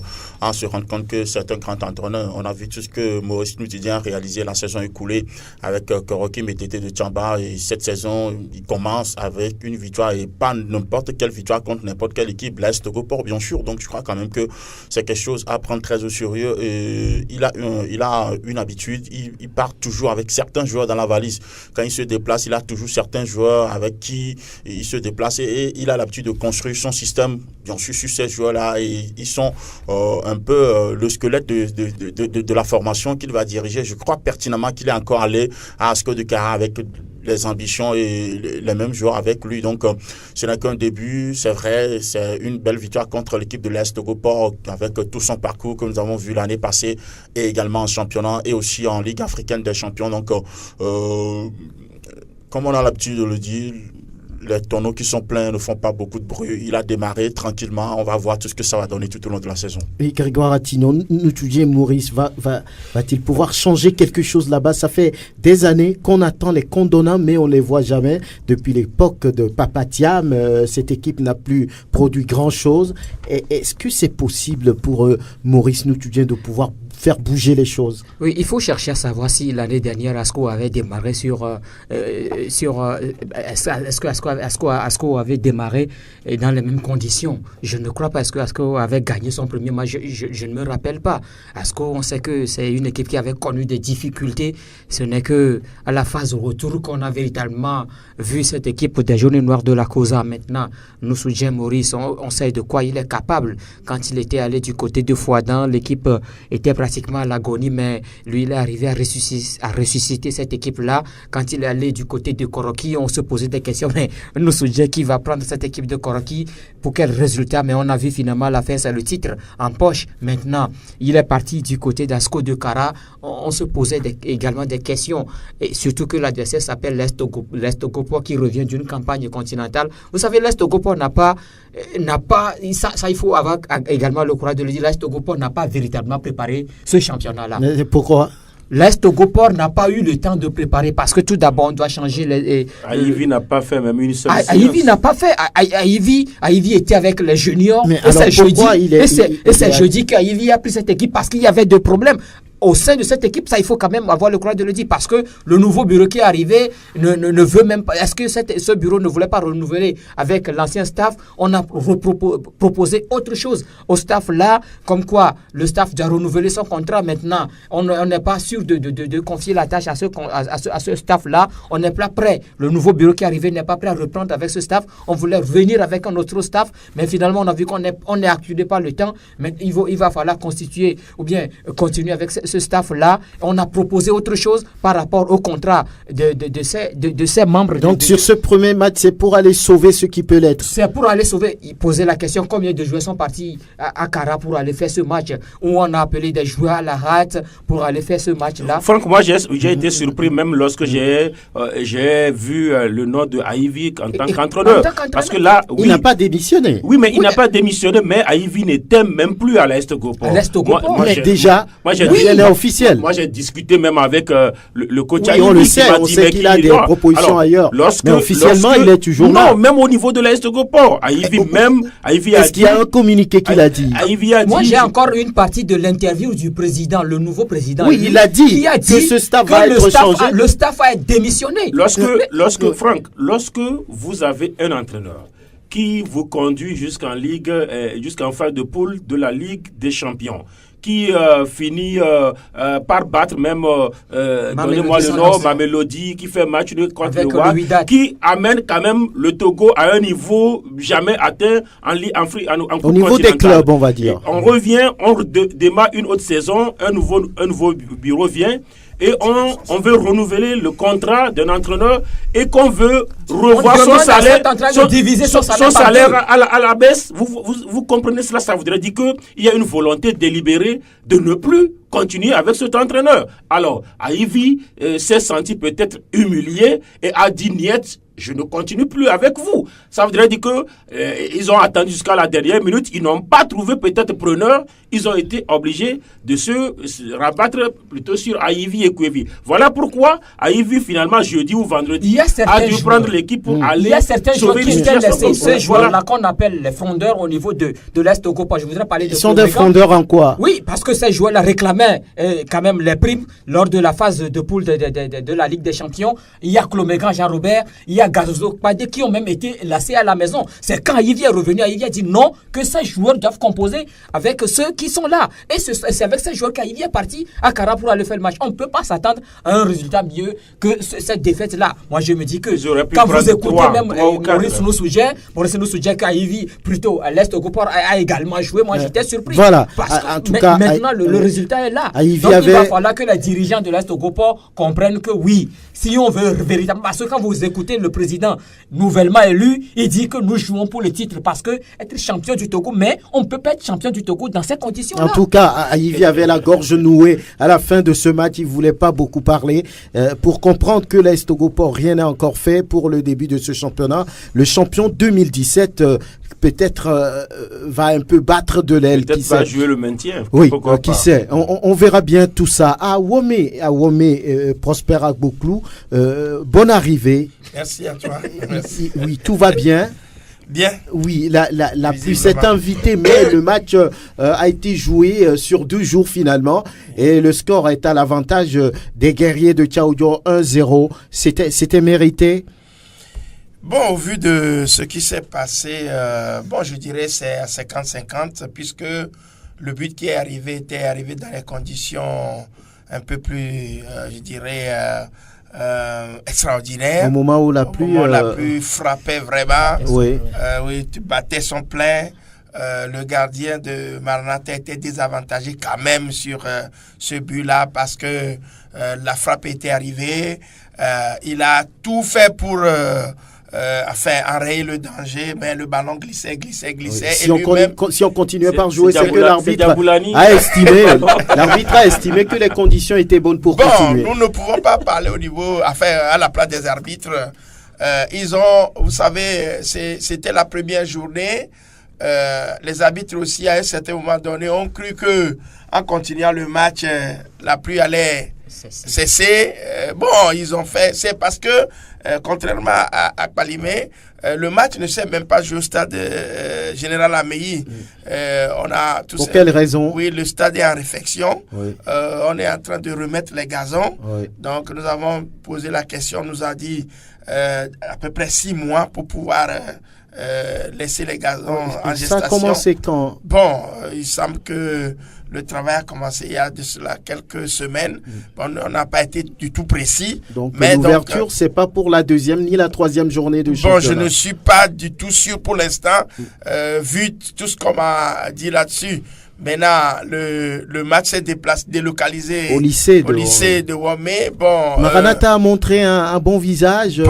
à se rendre compte que c'est un grand entraîneur. On a vu tout ce que Maurice Noutudje a réalisé la saison écoulée avec Koroki Métété de Tchamba. Et cette saison, il commence avec une victoire et pas n'importe quelle victoire contre n'importe quelle équipe. L'AS Togoport, bien sûr. Donc, je crois quand même que c'est quelque chose à prendre très au sérieux. Et il a une habitude. Il part toujours avec certains joueurs dans la valise. Quand il se déplace, il a toujours certains joueurs avec qui il se déplace et il a l'habitude de construire son système, bien sûr, sur ces joueurs-là, et ils sont un peu le squelette de la formation qu'il va diriger. Je crois pertinemment qu'il est encore allé à Asco de Cara avec les ambitions et les mêmes joueurs avec lui. Donc, ce n'est qu'un début. C'est vrai, c'est une belle victoire contre l'équipe de l'Est Togoport avec tout son parcours que nous avons vu l'année passée et également en championnat et aussi en Ligue africaine des champions. Donc, comme on a l'habitude de le dire, les tonneaux qui sont pleins ne font pas beaucoup de bruit. Il a démarré tranquillement. On va voir tout ce que ça va donner tout au long de la saison. Et Grégoire Attino, Ntoudié Maurice va-t-il pouvoir changer quelque chose là-bas? Ça fait des années qu'on attend les condonnants, mais on ne les voit jamais. Depuis l'époque de Papa Thiam, cette équipe n'a plus produit grand-chose. Est-ce que c'est possible pour Maurice Ntoudié de pouvoir faire bouger les choses? Oui, il faut chercher à savoir si l'année dernière Asco avait démarré Asco avait démarré dans les mêmes conditions. Je ne crois pas que Asco avait gagné son premier match. Je ne me rappelle pas. Asco, on sait que c'est une équipe qui avait connu des difficultés. Ce n'est que à la phase retour qu'on a véritablement vu cette équipe des Jaunes et Noirs de la Cosa. Maintenant, Ntoudié Maurice, on sait de quoi il est capable. Quand il était allé du côté de Fouadan, l'équipe était pratiquement à l'agonie, mais lui, il est arrivé à ressusciter cette équipe-là. Quand il est allé du côté de Koroki, on se posait des questions, mais Ntoudié qui va prendre cette équipe de Koroki, pour quel résultat? Mais on a vu finalement l'affaire, c'est le titre en poche. Maintenant, il est parti du côté d'Asco de Kara. On se posait également des questions, et surtout que l'adversaire s'appelle l'Est Ogopo, qui revient d'une campagne continentale. Vous savez, l'Est Ogopo n'a pas ça, il faut avoir également le courage de le dire. L'Est Ogopo n'a pas véritablement préparé ce championnat-là. Mais pourquoi? L'Est Ogopor n'a pas eu le temps de préparer parce que tout d'abord on doit changer les. Aïvi n'a pas fait même une seule. Aïvi n'a pas fait. Aïvi était avec les juniors. Mais alors pourquoi c'est jeudi qu'Aïvi a pris cette équipe parce qu'il y avait des problèmes. Au sein de cette équipe, ça il faut quand même avoir le courage de le dire parce que le nouveau bureau qui est arrivé ne veut même pas. Est-ce que ce bureau ne voulait pas renouveler avec l'ancien staff? On a proposé autre chose au staff là, comme quoi le staff doit renouveler son contrat maintenant. On n'est pas sûr de confier la tâche à ce staff là. On n'est pas prêt. Le nouveau bureau qui est arrivé n'est pas prêt à reprendre avec ce staff. On voulait revenir avec un autre staff, mais finalement on a vu qu'on n'est acculé par le temps. Mais il va falloir constituer ou bien continuer avec ce staff-là. On a proposé autre chose par rapport au contrat de ces membres. Donc sur ce premier match, c'est pour aller sauver ce qui peut l'être. C'est pour aller sauver. Il posait la question combien de joueurs sont partis à Kara pour aller faire ce match, où on a appelé des joueurs à la rate pour aller faire ce match-là. Franck, moi j'ai été surpris même lorsque j'ai vu le nom de Aïvi en tant qu'entraîneur. Parce que là, oui, il n'a pas démissionné. Oui, mais il n'a pas démissionné, mais Aïvi n'était même plus à l'Est Gopo. Mais déjà, officiel. Moi, j'ai discuté même avec le coach Aïvi. On le sait, on sait qu'il a des propositions ailleurs. Mais officiellement, il est toujours là. Non, même au niveau de l'Est Gopo. Aïvi a dit... Est-ce qu'il y a un communiqué qu'il a dit? Moi, j'ai encore une partie de l'interview du président, le nouveau président. Oui, il a dit que ce staff va être changé. Le staff va être démissionné. Franck, lorsque vous avez un entraîneur qui vous conduit jusqu'en phase de poule de la Ligue des Champions, qui finit par battre même, donnez-moi le nom, Mamelodi, qui fait match contre le WAD, qui amène quand même le Togo à un niveau jamais atteint au niveau des clubs, on va dire. Et on revient, on démarre une autre saison, un nouveau bureau vient, et on veut renouveler le contrat d'un entraîneur et qu'on veut revoir son salaire, son salaire à la baisse. Vous comprenez cela? Ça voudrait dire qu'il y a une volonté délibérée de ne plus continuer avec cet entraîneur. Alors, Aïvi s'est senti peut-être humilié et a dit niet, je ne continue plus avec vous. Ça voudrait dire que ils ont attendu jusqu'à la dernière minute, ils n'ont pas trouvé peut-être preneur, ils ont été obligés de se rabattre plutôt sur Aïvi et Kouevi. Voilà pourquoi Aïvi finalement jeudi ou vendredi a dû prendre l'équipe pour aller. Il y a certains joueurs qui étaient laissés, ces joueurs-là qu'on appelle les frondeurs au niveau de l'Est au Gopo. Je voudrais parler de. Ils sont des frondeurs en quoi? Oui, parce que ces joueurs-là réclamaient quand même les primes lors de la phase de poule de la Ligue des Champions. Il y a Clomégan, Jean-Robert, il y a Gazozo Kpade qui ont même été laissés à la maison. C'est quand Aïvi est revenu, Aïvi a dit non, que ces joueurs doivent composer avec ceux qui sont là. Et c'est avec ces joueurs qu'Aïvi est parti à Kara pour aller faire le match. On ne peut pas s'attendre à un résultat mieux que cette défaite-là. Moi, je me dis que quand vous écoutez même Maurice Ntoudié qu'Aïvi, plutôt à l'Est au Gopo, a également joué, moi j'étais surpris. Voilà. En tout cas, maintenant, le résultat est là. Donc il va falloir que les dirigeants de l'Est au Gopo comprennent que oui, si on veut véritablement, parce que quand vous écoutez le président nouvellement élu, il dit que nous jouons pour le titre parce que être champion du Togo, mais on ne peut pas être champion du Togo dans ces conditions-là. En tout cas, Ayivi avait la gorge nouée à la fin de ce match. Il ne voulait pas beaucoup parler pour comprendre que l'AS Togoport, rien n'a encore fait pour le début de ce championnat. Le champion 2017 peut-être va un peu battre de l'aile. Peut-être va jouer le maintien. Oui, qui sait. On verra bien tout ça. Womé, Prosper Agboklou, bonne arrivée. Merci à toi. Merci. Oui, tout va bien. Bien. Oui, la pluie s'est invitée, mais le match a été joué sur 2 jours finalement. Et le score est à l'avantage des guerriers de Tchaoudjo 1-0. C'était mérité. Bon, au vu de ce qui s'est passé, je dirais c'est à 50-50, puisque le but qui est arrivé était arrivé dans les conditions un peu plus, extraordinaires. Au moment où la pluie frappait vraiment. Oui. Oui, tu battais son plein. Le gardien de Maranatha était désavantagé quand même sur ce but-là parce que la frappe était arrivée. Il a tout fait pour enrayer le danger, mais le ballon glissait. Oui. Si on continuait par jouer, c'est que l'arbitre a estimé que les conditions étaient bonnes pour continuer. Nous ne pouvons pas parler à la place des arbitres. Ils ont, vous savez, c'était la première journée. Les arbitres aussi, à un certain moment donné, ont cru que en continuant le match, la pluie allait cesser. Ils ont fait. C'est parce que, contrairement à Palimé, le match ne s'est même pas joué au stade Général Ameyi. On a tous. Pour quelle raison? Oui, le stade est en réfection. Oui. On est en train de remettre les gazons. Oui. Donc, nous avons posé la question. On nous a dit à peu près 6 mois pour pouvoir laisser les gazons en gestation. Ça a commencé quand? Il semble que le travail a commencé il y a de cela quelques semaines. On n'a pas été du tout précis. Donc l'ouverture, c'est pas pour la 2e ni la 3e journée de championnat. Je ne suis pas du tout sûr pour l'instant, vu tout ce qu'on m'a dit là-dessus. Maintenant, le match s'est délocalisé au lycée de Womé. Maranatha a montré un bon visage.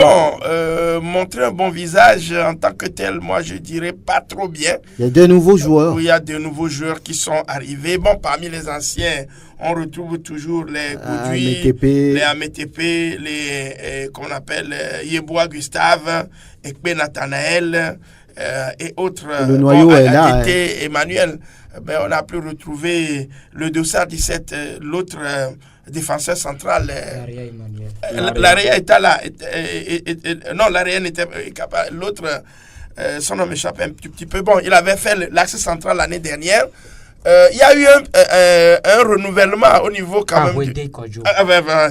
Montrer un bon visage en tant que tel, moi je dirais pas trop bien. Il y a de nouveaux joueurs. Il y a de nouveaux joueurs qui sont arrivés. Parmi les anciens, on retrouve toujours les Goudouis, les AMTP, les qu'on appelle Yeboah Gustave, Ekpe Nathanaël et autres. Le noyau est là. Emmanuel. On a pu retrouver le dossard 17, l'autre défenseur central. Laria était là. Non, Laria n'était pas capable. L'autre, son nom m'échappe un petit peu. Il avait fait l'axe central l'année dernière. Il y a eu un renouvellement au niveau quand même.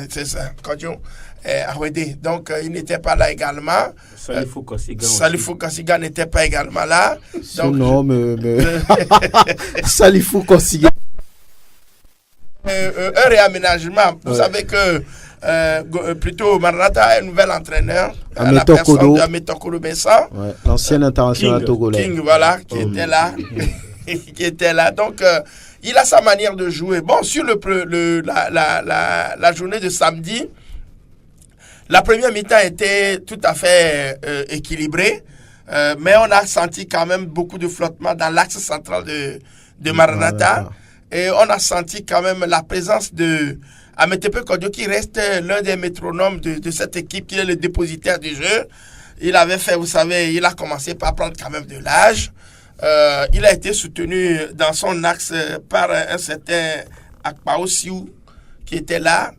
C'est ça, Kodjo. Donc, il n'était pas là également. Salifou Kossiga n'était pas également là. Salifou Kossiga. Un réaménagement. Vous savez que plutôt Maranatha a un nouvel entraîneur. La personne de Ametokolo Bensan. L'ancien international togolais. King, voilà, qui était là. Qui était là. Donc, il a sa manière de jouer. Sur la journée de samedi, la première mi-temps était tout à fait équilibrée, mais on a senti quand même beaucoup de flottement dans l'axe central de Maranatha. Et on a senti quand même la présence de Ametepe Kodjo, qui reste l'un des métronomes de cette équipe, qui est le dépositaire du jeu. Il avait fait, vous savez, il a commencé par prendre quand même de l'âge. Il a été soutenu dans son axe par un certain Akpao Siou, qui était là,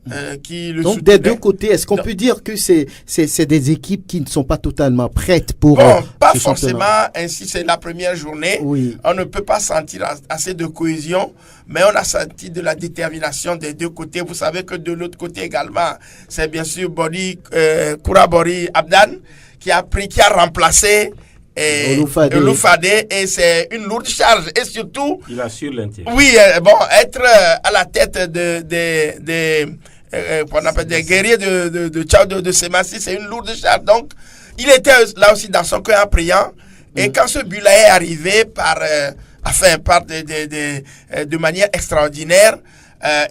qui le donc soutenait. Des deux côtés, est-ce qu'on peut dire que c'est des équipes qui ne sont pas totalement prêtes pour pas forcément ainsi, c'est la première journée. Oui. On ne peut pas sentir assez de cohésion, mais on a senti de la détermination des deux côtés. Vous savez que de l'autre côté également, c'est bien sûr Kourabori Abdan qui a remplacé Oloufadé, et c'est une lourde charge, et surtout il assure l'intérêt. Oui, être à la tête qu'on appelle des guerriers de Tchaoudjo de Semassi, c'est une lourde charge. Donc il était là aussi dans son cœur en priant, et quand ce but-là est arrivé de manière extraordinaire,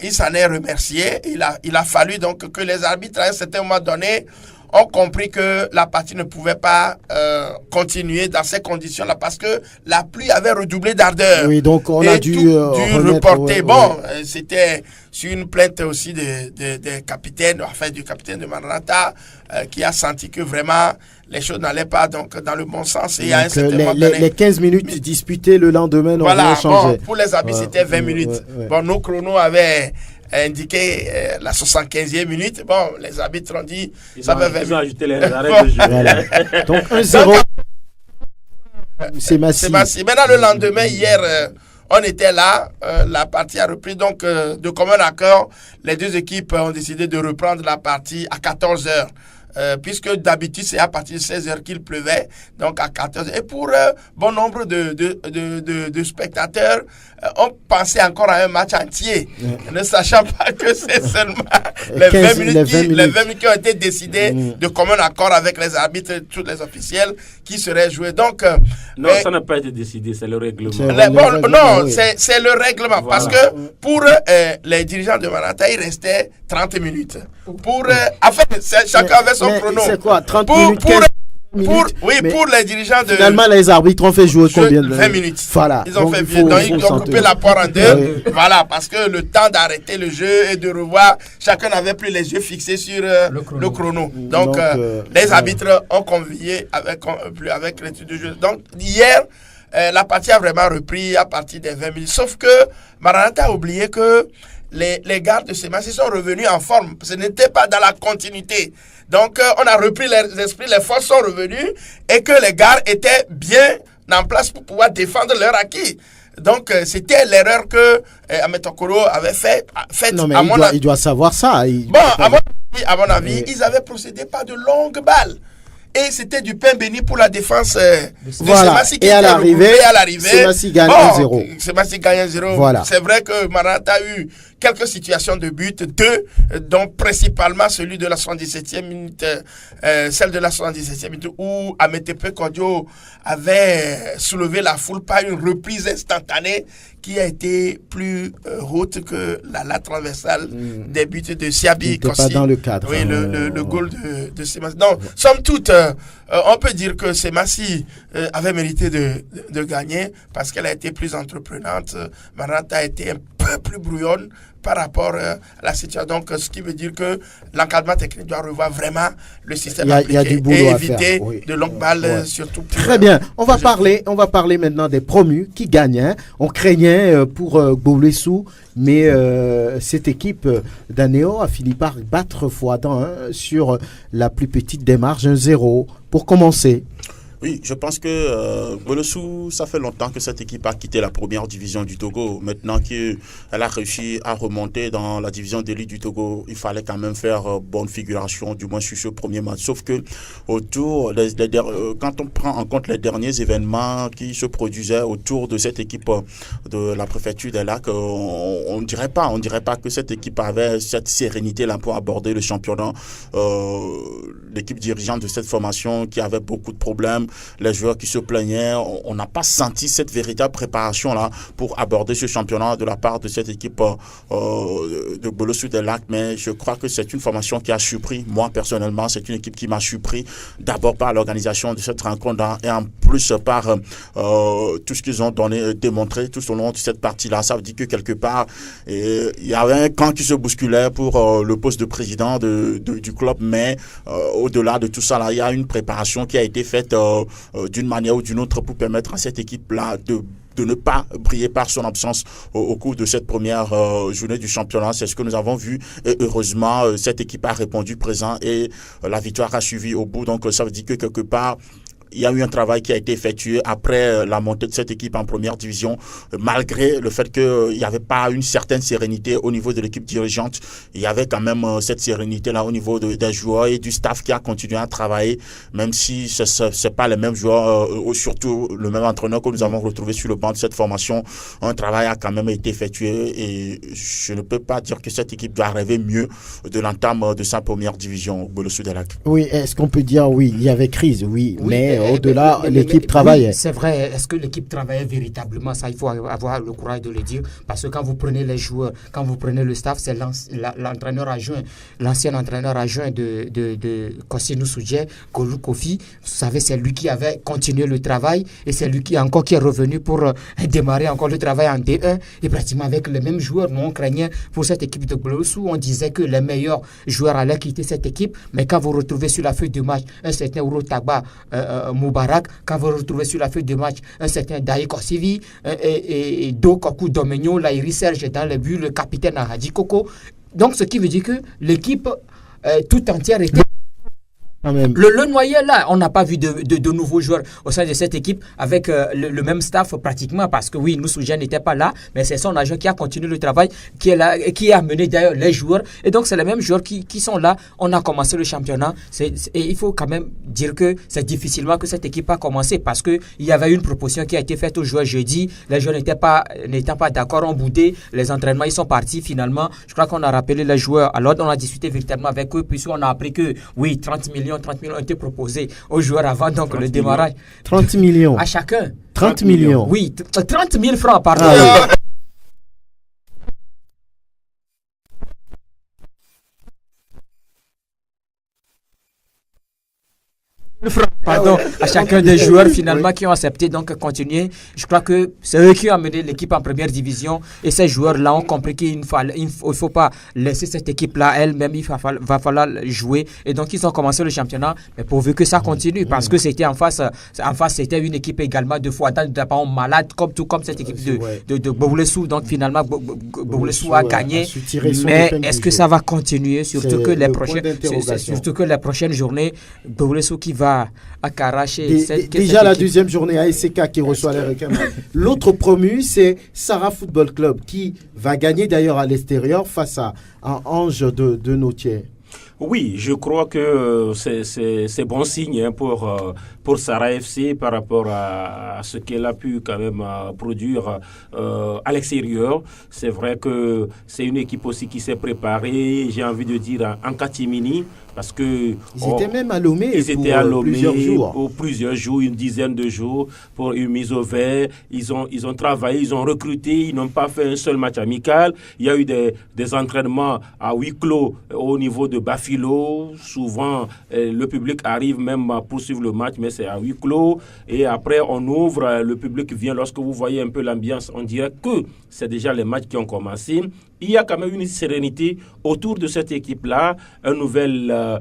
il s'en est remercié. Il a fallu donc que les arbitres à un certain moment donné ont compris que la partie ne pouvait pas continuer dans ces conditions-là parce que la pluie avait redoublé d'ardeur. Oui, donc on a dû reporter. C'était sur une plainte aussi des capitaines, enfin du capitaine de Maranatha, qui a senti que vraiment les choses n'allaient pas donc dans le bon sens. Et à un certain moment donné, les 15 minutes disputées le lendemain n'ont rien changé. Pour les arbitres, c'était 20 minutes. Bon, nos chronos avaient indiqué la 75e minute. Bon, les arbitres ont dit ça va 20 minutes. Ils ont ajouté les arrêts de jeu. Voilà. Donc 1-0. C'est Massy. Maintenant, le lendemain, hier, on était là. La partie a repris. Donc, de commun accord, les deux équipes ont décidé de reprendre la partie à 14h. Puisque d'habitude c'est à partir de 16h qu'il pleuvait, donc à 14h. Et pour bon nombre de spectateurs, on pensait encore à un match entier, ne sachant pas que c'est seulement les 20 minutes qui ont été décidées de commun accord avec les arbitres et tous les officiels qui seraient joués. Donc, non, ça n'a pas été décidé, c'est le règlement. C'est le règlement, voilà. Parce que pour les dirigeants de Maranatha, il restait 30 minutes. Pour, chacun avait son chrono. C'est quoi, 30 minutes pour les dirigeants de... Finalement, les arbitres ont fait jouer combien de 20 minutes. Voilà. Ils ont fait bien. Donc, ils ont coupé la poire en deux. Oui. Voilà, parce que le temps d'arrêter le jeu et de revoir, chacun n'avait plus les yeux fixés sur le chrono. Donc les arbitres ont convié avec l'étude de jeu. Donc, hier, la partie a vraiment repris à partir des 20 minutes. Sauf que Maranatha a oublié que les gardes de ces matchs sont revenus en forme. Ce n'était pas dans la continuité. Donc, on a repris les esprits, les forces sont revenues et que les gardes étaient bien en place pour pouvoir défendre leur acquis. Donc, c'était l'erreur que Ahmed Okoro avait fait. Non, mais il doit savoir ça. À mon avis, ils avaient procédé par de longues balles. Et c'était du pain béni pour la défense de Semassi qui était regroupée à l'arrivée. Semassi gagne 1-0. Semassi gagne 1-0. Voilà. C'est vrai que Maranatha a eu quelques situations de but, dont principalement celui de la 77e minute, celle de la 77e minute où Ametepe Kodio avait soulevé la foule par une reprise instantanée qui a été plus haute que la transversale des buts de Siabi Kossi. Pas dans le cadre. Oui, le goal de Semassi. Donc, somme toute, on peut dire que Semassi avait mérité de gagner parce qu'elle a été plus entreprenante. Maranatha a été un peu plus brouillonne par rapport à la situation. Donc, ce qui veut dire que l'encadrement technique doit revoir vraiment le système appliqué et éviter de longues balles, surtout. Très bien. On va parler maintenant des promus qui gagnent. Hein. On craignait pour Gbolessou, mais cette équipe d'Anéo a fini par battre Fouadan sur la plus petite démarche, 1-0. Pour commencer. Oui, je pense que Gbolessou, ça fait longtemps que cette équipe a quitté la première division du Togo. Maintenant qu'elle a réussi à remonter dans la division d'élite du Togo, il fallait quand même faire bonne figuration, du moins sur ce premier match. Sauf que quand on prend en compte les derniers événements qui se produisaient autour de cette équipe de la préfecture des Lacs, on dirait pas que cette équipe avait cette sérénité-là pour aborder le championnat. L'équipe dirigeante de cette formation qui avait beaucoup de problèmes, les joueurs qui se plaignaient, on n'a pas senti cette véritable préparation-là pour aborder ce championnat de la part de cette équipe de Gbolessou des Lacs. Mais je crois que c'est une formation qui a surpris. Moi, personnellement, c'est une équipe qui m'a surpris. D'abord par l'organisation de cette rencontre et en plus par tout ce qu'ils ont démontré tout au long de cette partie-là. Ça veut dire que quelque part, il y avait un camp qui se bousculait pour le poste de président du club. Mais au-delà de tout ça, là, il y a une préparation qui a été faite d'une manière ou d'une autre pour permettre à cette équipe-là de ne pas briller par son absence au cours de cette première journée du championnat. C'est ce que nous avons vu et heureusement, cette équipe a répondu présent et la victoire a suivi au bout. Donc, ça veut dire que quelque part, il y a eu un travail qui a été effectué après la montée de cette équipe en première division, malgré le fait qu'il n'y avait pas une certaine sérénité au niveau de l'équipe dirigeante. Il y avait quand même cette sérénité-là au niveau des joueurs et du staff qui a continué à travailler, même si ce n'est pas les mêmes joueurs, surtout le même entraîneur que nous avons retrouvé sur le banc de cette formation. Un travail a quand même été effectué et je ne peux pas dire que cette équipe doit rêver mieux de l'entame de sa première division au Gbolessou des Lacs. Oui, est-ce qu'on peut dire, oui, il y avait crise, oui. Mais au-delà, l'équipe travaillait. Oui, c'est vrai. Est-ce que l'équipe travaillait véritablement? Ça, il faut avoir le courage de le dire. Parce que quand vous prenez les joueurs, quand vous prenez le staff, c'est l'entraîneur adjoint, l'ancien entraîneur adjoint de Koscielny Soudje, Golou Kofi. Vous savez, c'est lui qui avait continué le travail et c'est lui qui est revenu pour démarrer encore le travail en D1 et pratiquement avec les mêmes joueurs. Nous, on craignait pour cette équipe de Glosou, on disait que les meilleurs joueurs allaient quitter cette équipe, mais quand vous retrouvez sur la feuille de match un certain Ouro Tagba Moubarak, quand vous retrouvez sur la feuille de match un certain Daï Kossivi et Dokoku Domenyo, Laïri Serge dans le but, le capitaine Ahadi Koko. Donc, ce qui veut dire que l'équipe tout entière était... Le noyé là, on n'a pas vu de nouveaux joueurs au sein de cette équipe avec le même staff pratiquement parce que oui, nous Soudje n'était pas là, mais c'est son agent qui a continué le travail, qui est là, qui a amené d'ailleurs les joueurs et donc c'est les mêmes joueurs qui sont là. On a commencé le championnat et il faut quand même dire que c'est difficilement que cette équipe a commencé parce que il y avait une proposition qui a été faite aux joueurs jeudi, les joueurs n'étant pas d'accord, ont boudé, les entraînements ils sont partis finalement. Je crois qu'on a rappelé les joueurs, alors on a discuté véritablement avec eux puisqu'on a appris que oui, 30 millions ont été proposés aux joueurs avant donc le démarrage. 30 millions. À chacun. 30 millions. Oui, 30 000 francs, pardon. Pardon, à chacun des joueurs finalement qui ont accepté donc continuer. Je crois que c'est eux qui ont amené l'équipe en première division et ces joueurs-là ont compris qu'il ne faut pas laisser cette équipe-là elle-même, il va falloir jouer et donc ils ont commencé le championnat mais pourvu que ça continue parce que c'était en face c'était une équipe également de Fouadane d'apparence malade comme cette équipe de Boboulessou donc finalement Boboulessou a gagné mais est-ce que ça va continuer surtout que les prochaines journées Boboulessou qui va à Karaché. Déjà la deuxième journée à SCK qui reçoit les requins. L'autre promu, c'est Sarah Football Club qui va gagner d'ailleurs à l'extérieur face à un Ange de Nautier. Oui, je crois que c'est bon signe pour Sarah FC par rapport à ce qu'elle a pu quand même produire à l'extérieur. C'est vrai que c'est une équipe aussi qui s'est préparée, j'ai envie de dire en catimini. Parce que ils étaient même à Lomé pour plusieurs jours, une dizaine de jours pour une mise au vert. Ils ont travaillé, ils ont recruté, ils n'ont pas fait un seul match amical. Il y a eu des entraînements à huis clos au niveau de Bafilo. Souvent, le public arrive même à poursuivre le match, mais c'est à huis clos. Et après, on ouvre, le public vient. Lorsque vous voyez un peu l'ambiance, on dirait que c'est déjà les matchs qui ont commencé. Il y a quand même une sérénité autour de cette équipe-là, une nouvelle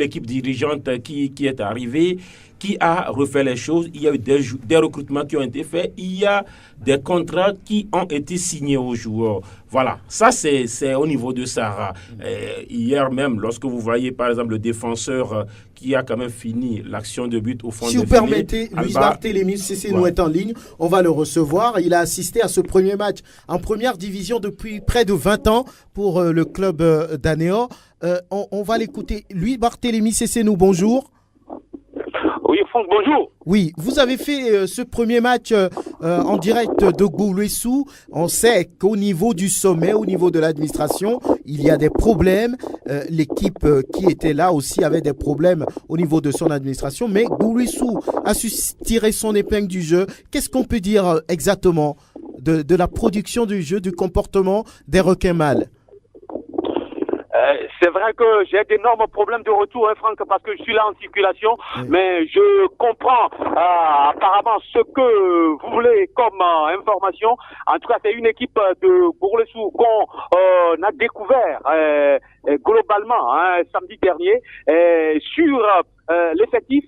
équipe dirigeante qui est arrivée, qui a refait les choses. Il y a eu des recrutements qui ont été faits. Il y a des contrats qui ont été signés aux joueurs. Voilà, ça c'est au niveau de Sarah. Hier même, lorsque vous voyez par exemple le défenseur qui a quand même fini l'action de but au fond de filet. Si vous permettez, Luis Barthélémy nous est en ligne, on va le recevoir. Il a assisté à ce premier match en première division depuis près de 20 ans pour le club d'Anéor. On va l'écouter. Luis Barthélémy nous, bonjour. Oui, Franck, bonjour. Oui, vous avez fait ce premier match en direct de Boboulessou. On sait qu'au niveau du sommet, au niveau de l'administration, il y a des problèmes. L'équipe qui était là aussi avait des problèmes au niveau de son administration. Mais Boboulessou a su tirer son épingle du jeu. Qu'est-ce qu'on peut dire exactement de la production du jeu, du comportement des requins mâles? C'est vrai que j'ai d'énormes problèmes de retour, Franck, parce que je suis là en circulation, mais je comprends apparemment ce que vous voulez comme information. En tout cas, c'est une équipe de Bourlessou qu'on a découvert globalement samedi dernier sur l'effectif,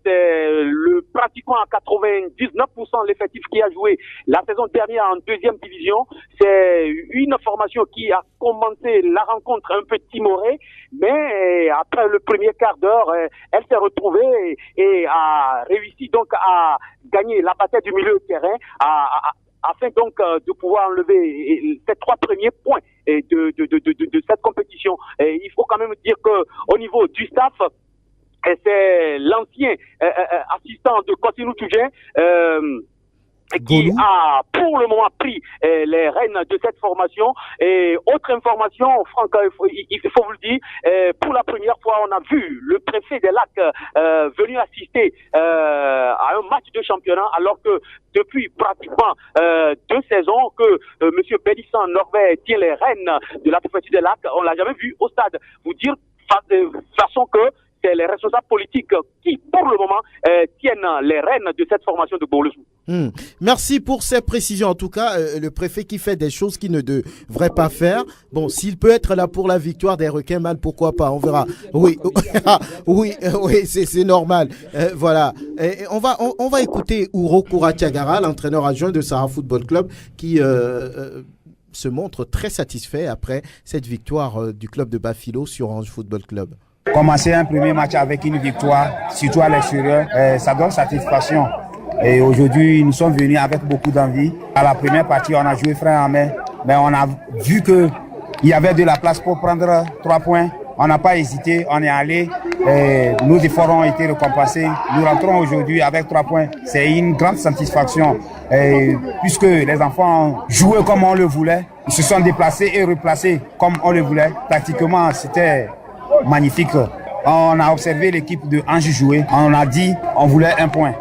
c'est pratiquement à 99% l'effectif qui a joué la saison dernière en deuxième division. C'est une formation qui a commencé la rencontre un peu timorée, mais après le premier quart d'heure, elle s'est retrouvée et a réussi donc à gagner la bataille du milieu de terrain, afin donc de pouvoir enlever ces 3 premiers points de cette compétition. Et il faut quand même dire que au niveau du staff, et c'est l'ancien assistant de Koscielny Soudje, qui a pour le moment pris les rênes de cette formation. Et autre information, Franck, il faut vous le dire, pour la première fois, on a vu le préfet des Lacs venir assister à un match de championnat, alors que depuis pratiquement 2 saisons que Monsieur Bélisson Norvège tient les rênes de la préfecture des Lacs, on l'a jamais vu au stade. Vous dire façon que c'est les responsables politiques qui, pour le moment, tiennent les rênes de cette formation de Gbolesou. Merci pour ces précisions. En tout cas, le préfet qui fait des choses qu'il ne devrait pas faire. Bon, s'il peut être là pour la victoire des requins mâles, pourquoi pas? On verra. Oui, oui, c'est normal. Voilà. Et on va écouter Ouro Kouratiagara, l'entraîneur adjoint de Sahara Football Club, qui se montre très satisfait après cette victoire du club de Bafilo sur Orange Football Club. Commencer un premier match avec une victoire, surtout à l'extérieur, ça donne satisfaction. Et aujourd'hui, nous sommes venus avec beaucoup d'envie. À la première partie, on a joué frein en main, mais on a vu qu'il y avait de la place pour prendre 3 points. On n'a pas hésité, on est allé. Nos efforts ont été récompensés. Nous rentrons aujourd'hui avec 3 points. C'est une grande satisfaction. Puisque les enfants jouaient comme on le voulait, ils se sont déplacés et replacés comme on le voulait. Tactiquement, c'était magnifique. On a observé l'équipe de Ange jouer. On a dit on voulait 1 point.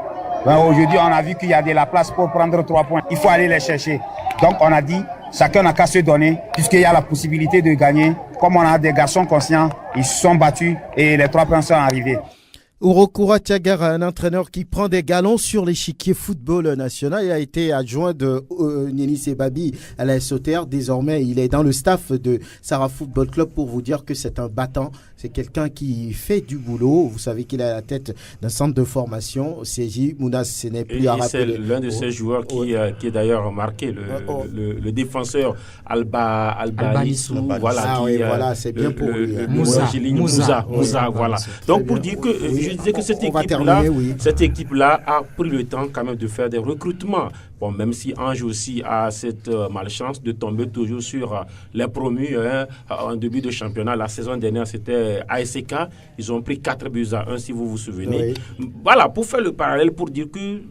Aujourd'hui, on a vu qu'il y a de la place pour prendre 3 points. Il faut aller les chercher. Donc, on a dit chacun n'a qu'à se donner, puisqu'il y a la possibilité de gagner. Comme on a des garçons conscients, ils se sont battus et les 3 points sont arrivés. Ouro Kouratiagara, un entraîneur qui prend des galons sur l'échiquier football national. Il a été adjoint de Nini Sebabi à la SOTR. Désormais, il est dans le staff de Sahara Football Club pour vous dire que c'est un battant. C'est quelqu'un qui fait du boulot. Vous savez qu'il est à la tête d'un centre de formation. CJ Mounas, ce n'est plus à rappeler. C'est l'un de ces joueurs qui est d'ailleurs marqué, le défenseur Albanissou. Voilà, c'est bien pour lui. Moussa, voilà. Donc pour dire que je disais que cette équipe-là a pris le temps quand même de faire des recrutements. Bon, même si Ange aussi a cette malchance de tomber toujours sur les promus en début de championnat. La saison dernière, c'était ASK. Ils ont pris 4-1, si vous vous souvenez. Oui. Voilà, pour faire le parallèle, pour dire que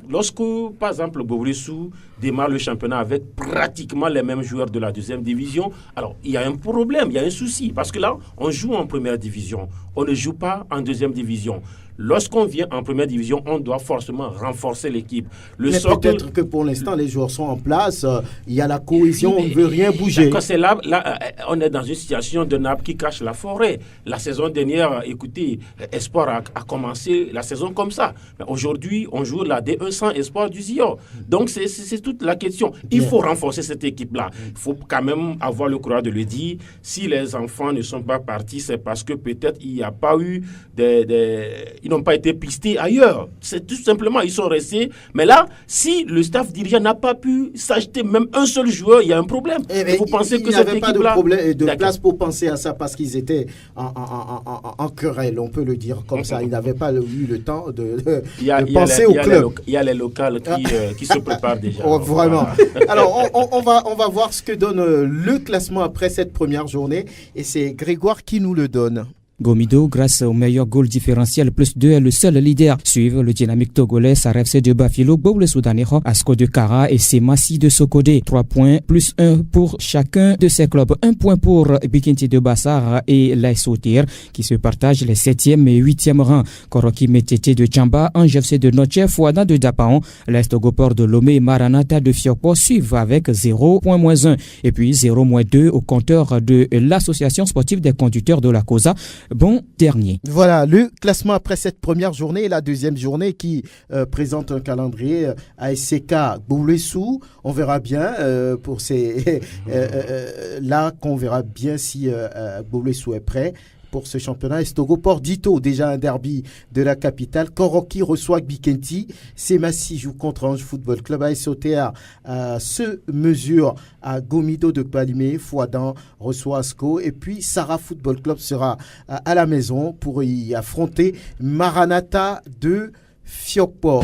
lorsque, par exemple, Gbolesou démarre le championnat avec pratiquement les mêmes joueurs de la 2e division, alors il y a un problème, il y a un souci. Parce que là, on joue en 1re division. On ne joue pas en 2e division. Lorsqu'on vient en 1re division, on doit forcément renforcer l'équipe. Mais peut-être que pour l'instant, les joueurs sont en place, il y a la cohésion, on ne veut rien bouger. C'est là, on est dans une situation de nappe qui cache la forêt. La saison dernière, écoutez, Espoir a commencé la saison comme ça. Mais aujourd'hui, on joue la D1 sans Espoir du Zion. Donc, c'est toute la question. Il faut renforcer cette équipe-là. Il faut quand même avoir le courage de le dire. Si les enfants ne sont pas partis, c'est parce que peut-être il n'y a pas eu ils n'ont pas été pistés ailleurs. C'est tout simplement, ils sont restés. Mais là, si le staff dirigeant n'a pas pu s'acheter même un seul joueur, il y a un problème. Vous pensez que cette équipe-là... Il n'y avait pas de place pour penser à ça parce qu'ils étaient en querelle, on peut le dire comme ça. Ils n'avaient pas eu le temps de penser au club. Il y a les locales qui se préparent déjà. Vraiment. Alors, on va voir ce que donne le classement après cette première journée. Et c'est Grégoire qui nous le donne. Gomido, grâce au meilleur goal différentiel +2, est le seul leader. Suivent le dynamique togolais, Sarefse de Bafilo, Boble Soudanejo, Asko de Kara et Semassi de Sokode. 3 points +1 pour chacun de ces clubs. 1 point pour Bikinti de Bassar et l'Aïsotir qui se partagent les 7e et 8e rangs. Koroki Metete de Tchamba, Angefse de Noche, Fouada de Dapaon, l'Estogopor de Lomé et Maranata de Fiokpo suivent avec 0.-1 et puis 0-2 au compteur de l'association sportive des conducteurs de la COSA. Bon dernier. Voilà le classement après cette première journée et la deuxième journée qui présente un calendrier ASK Gbolesou. On verra bien pour ces là qu'on verra bien si Gbolesou est prêt pour ce championnat. Estogopor Dito, déjà un derby de la capitale. Koroki reçoit Bikenti. Semassi joue contre Ange Football Club. ASOTR se mesure à Gomido de Kpalimé. Fouadan reçoit Asko. Et puis Sahara Football Club sera à la maison pour y affronter Maranata de Fiokpo.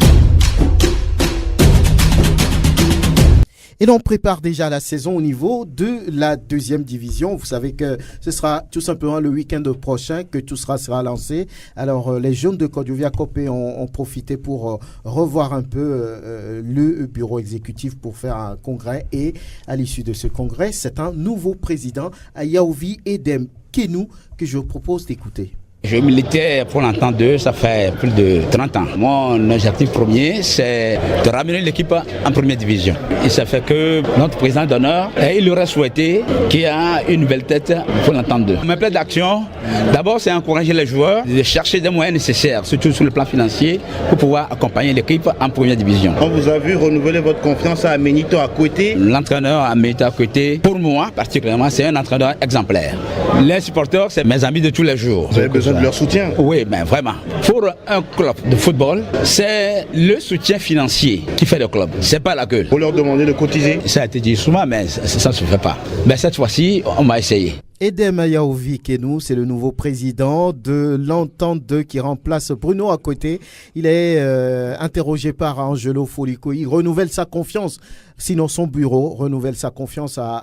Et l'on prépare déjà la saison au niveau de la deuxième division. Vous savez que ce sera tout simplement le week-end prochain que tout sera lancé. Alors, les jeunes de Kodjouvia Copé ont profité pour revoir un peu le bureau exécutif pour faire un congrès. Et à l'issue de ce congrès, c'est un nouveau président, Ayaovi Edem Kenou, que je vous propose d'écouter. Je militais pour l'entente 2, ça fait plus de 30 ans. Mon objectif premier, c'est de ramener l'équipe en première division. Il s'est fait que notre président d'honneur, il aurait souhaité qu'il y ait une belle tête pour l'entente 2. Mes plans d'action, d'abord, c'est encourager les joueurs de chercher des moyens nécessaires, surtout sur le plan financier, pour pouvoir accompagner l'équipe en première division. On vous a vu renouveler votre confiance à Amenito Akwete. L'entraîneur Amenito Akwete, pour moi particulièrement, c'est un entraîneur exemplaire. Les supporters, c'est mes amis de tous les jours. Vous avez besoin de leur soutien? Oui, mais vraiment. Pour un club de football, c'est le soutien financier qui fait le club. C'est pas la gueule. Pour leur demander de cotiser? Ça a été dit souvent, mais ça ne se fait pas. Mais cette fois-ci, on va essayer. Edem Ayaovi Kenou, c'est le nouveau président de l'Entente 2 qui remplace Bruno Akwete. Il est interrogé par Angelo Folico. Il renouvelle sa confiance, sinon son bureau renouvelle sa confiance à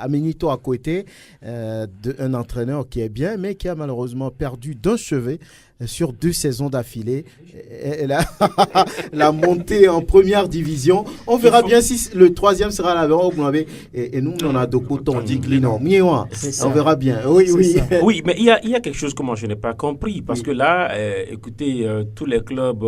Amenito Akwete, un entraîneur qui est bien, mais qui a malheureusement perdu d'un chevet sur 2 saisons d'affilée. La montée en première division. On verra bien si le 3e sera là. Et nous, on a de côté, on dit Glino. On verra bien. Oui. Oui, mais il y a quelque chose que moi je n'ai pas compris. Parce que là, écoutez, tous les clubs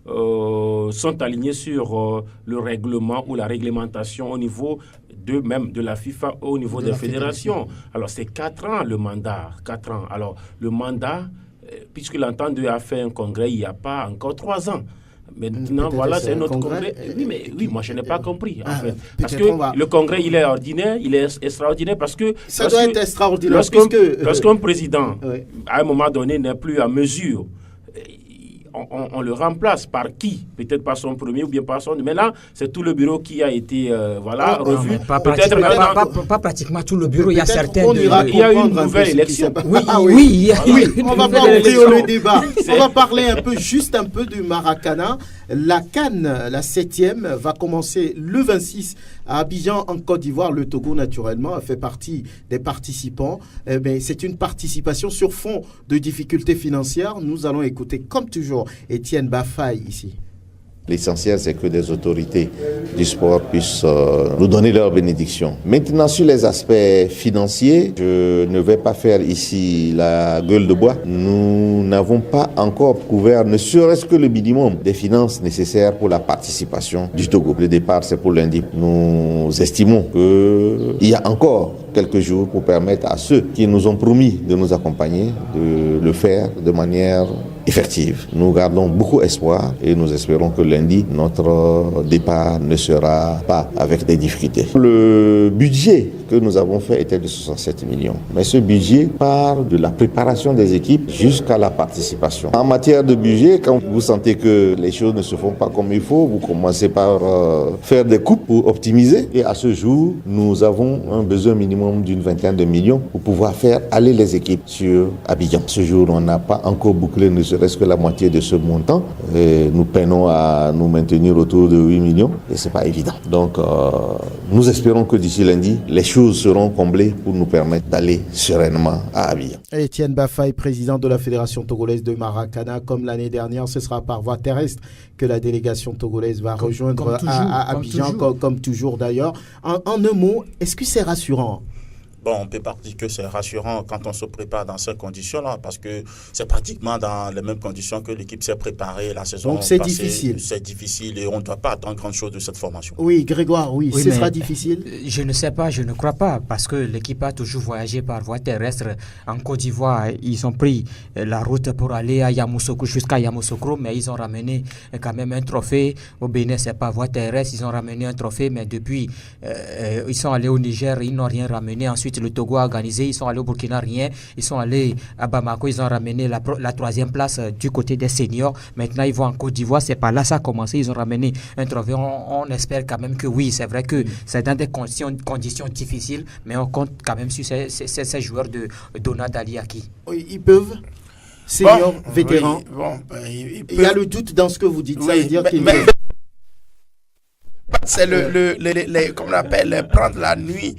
sont alignés sur le règlement ou la réglementation au niveau de la FIFA, au niveau des fédérations. Alors, c'est 4 ans le mandat. 4 ans. Alors, le mandat, puisque l'entente 2 a fait un congrès il n'y a pas encore 3 ans. Maintenant, voilà, c'est un autre congrès. Oui, moi, je n'ai pas compris, en fait. Parce que le congrès, il est ordinaire, il est extraordinaire parce que... Ça doit être extraordinaire. Lorsqu'un président, à un moment donné, n'est plus à mesure, on le remplace par qui? Peut-être par son premier ou bien par son... Mais là, c'est tout le bureau qui a été revu. Pas pratiquement tout le bureau. Il y a certains... Il y a une nouvelle élection. Oui. On va pas ouvrir le débat. On va parler juste un peu du Maracana. La CAN, la 7e, va commencer le 26 à Abidjan, en Côte d'Ivoire. Le Togo, naturellement, a fait partie des participants. C'est une participation sur fond de difficultés financières. Nous allons écouter, comme toujours, Étienne Baffaye ici. L'essentiel, c'est que des autorités du sport puissent nous donner leur bénédiction. Maintenant, sur les aspects financiers, je ne vais pas faire ici la gueule de bois. Nous n'avons pas encore couvert, ne serait-ce que le minimum des finances nécessaires pour la participation du Togo. Le départ, c'est pour lundi. Nous estimons qu'il y a encore quelques jours pour permettre à ceux qui nous ont promis de nous accompagner de le faire de manière effective. Nous gardons beaucoup espoir et nous espérons que lundi, notre départ ne sera pas avec des difficultés. Le budget que nous avons fait était de 67 millions. Mais ce budget part de la préparation des équipes jusqu'à la participation. En matière de budget, quand vous sentez que les choses ne se font pas comme il faut, vous commencez par faire des coupes pour optimiser. Et à ce jour, nous avons un besoin minimum d'une 20aine de millions pour pouvoir faire aller les équipes sur Abidjan. Ce jour, on n'a pas encore bouclé ne serait-ce que la moitié de ce montant. Et nous peinons à nous maintenir autour de 8 millions et c'est pas évident. Donc, nous espérons que d'ici lundi, les choses seront comblées pour nous permettre d'aller sereinement à Abidjan. Étienne Baffaye, président de la Fédération togolaise de Maracana. Comme l'année dernière, ce sera par voie terrestre que la délégation togolaise va rejoindre à Abidjan, comme toujours d'ailleurs. En un mot, est-ce que c'est rassurant? Bon, on peut pas dire que c'est rassurant quand on se prépare dans ces conditions-là, parce que c'est pratiquement dans les mêmes conditions que l'équipe s'est préparée la saison passée. Donc c'est difficile. C'est difficile et on ne doit pas attendre grand-chose de cette formation. Oui, Grégoire, ce sera difficile. Je ne sais pas, je ne crois pas, parce que l'équipe a toujours voyagé par voie terrestre. En Côte d'Ivoire, ils ont pris la route pour aller à Yamoussoukro, jusqu'à Yamoussoukro, mais ils ont ramené quand même un trophée. Au Bénin, c'est pas voie terrestre, ils ont ramené un trophée, mais depuis, ils sont allés au Niger, ils n'ont rien ramené. Ensuite, le Togo a organisé, ils sont allés au Burkina, rien. Ils sont allés à Bamako, ils ont ramené la 3e place du côté des seniors. Maintenant, ils vont en Côte d'Ivoire, c'est pas là ça a commencé, ils ont ramené un trophée. On espère quand même que oui, c'est vrai que c'est dans des conditions difficiles, mais on compte quand même sur ces joueurs de Donald Aliaki. Oui, ils peuvent. Seniors, vétérans. Il y a le doute dans ce que vous dites. Ça veut dire qu'ils c'est comme on appelle, prendre la nuit,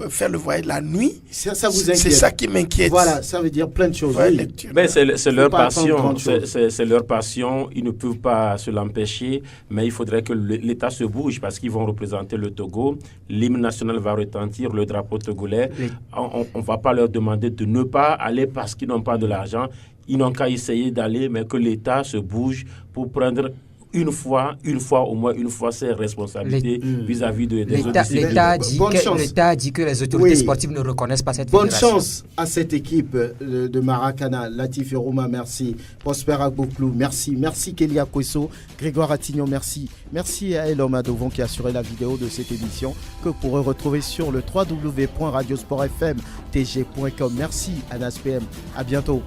faire le voyage la nuit. Ça vous inquiète. C'est ça qui m'inquiète. Voilà, ça veut dire plein de choses. Ouais, oui. Mais c'est leur passion. C'est leur passion. Ils ne peuvent pas se l'empêcher. Mais il faudrait que l'État se bouge parce qu'ils vont représenter le Togo. L'hymne national va retentir, le drapeau togolais. Oui. On ne va pas leur demander de ne pas aller parce qu'ils n'ont pas de l'argent. Ils n'ont qu'à essayer d'aller, mais que l'État se bouge pour prendre une fois, au moins une fois, ses responsabilités vis-à-vis des autres. L'État a dit que les autorités sportives ne reconnaissent pas cette fédération. Bonne chance à cette équipe de Maracana. Latif Rouma, merci. Prosper Agboklou, merci. Merci Kélia Kwesso, Grégoire Attignon, merci. Merci à Elom Adovon qui a assuré la vidéo de cette émission que vous pourrez retrouver sur le www.radiosportfmtg.com. Merci Anas PM. À bientôt.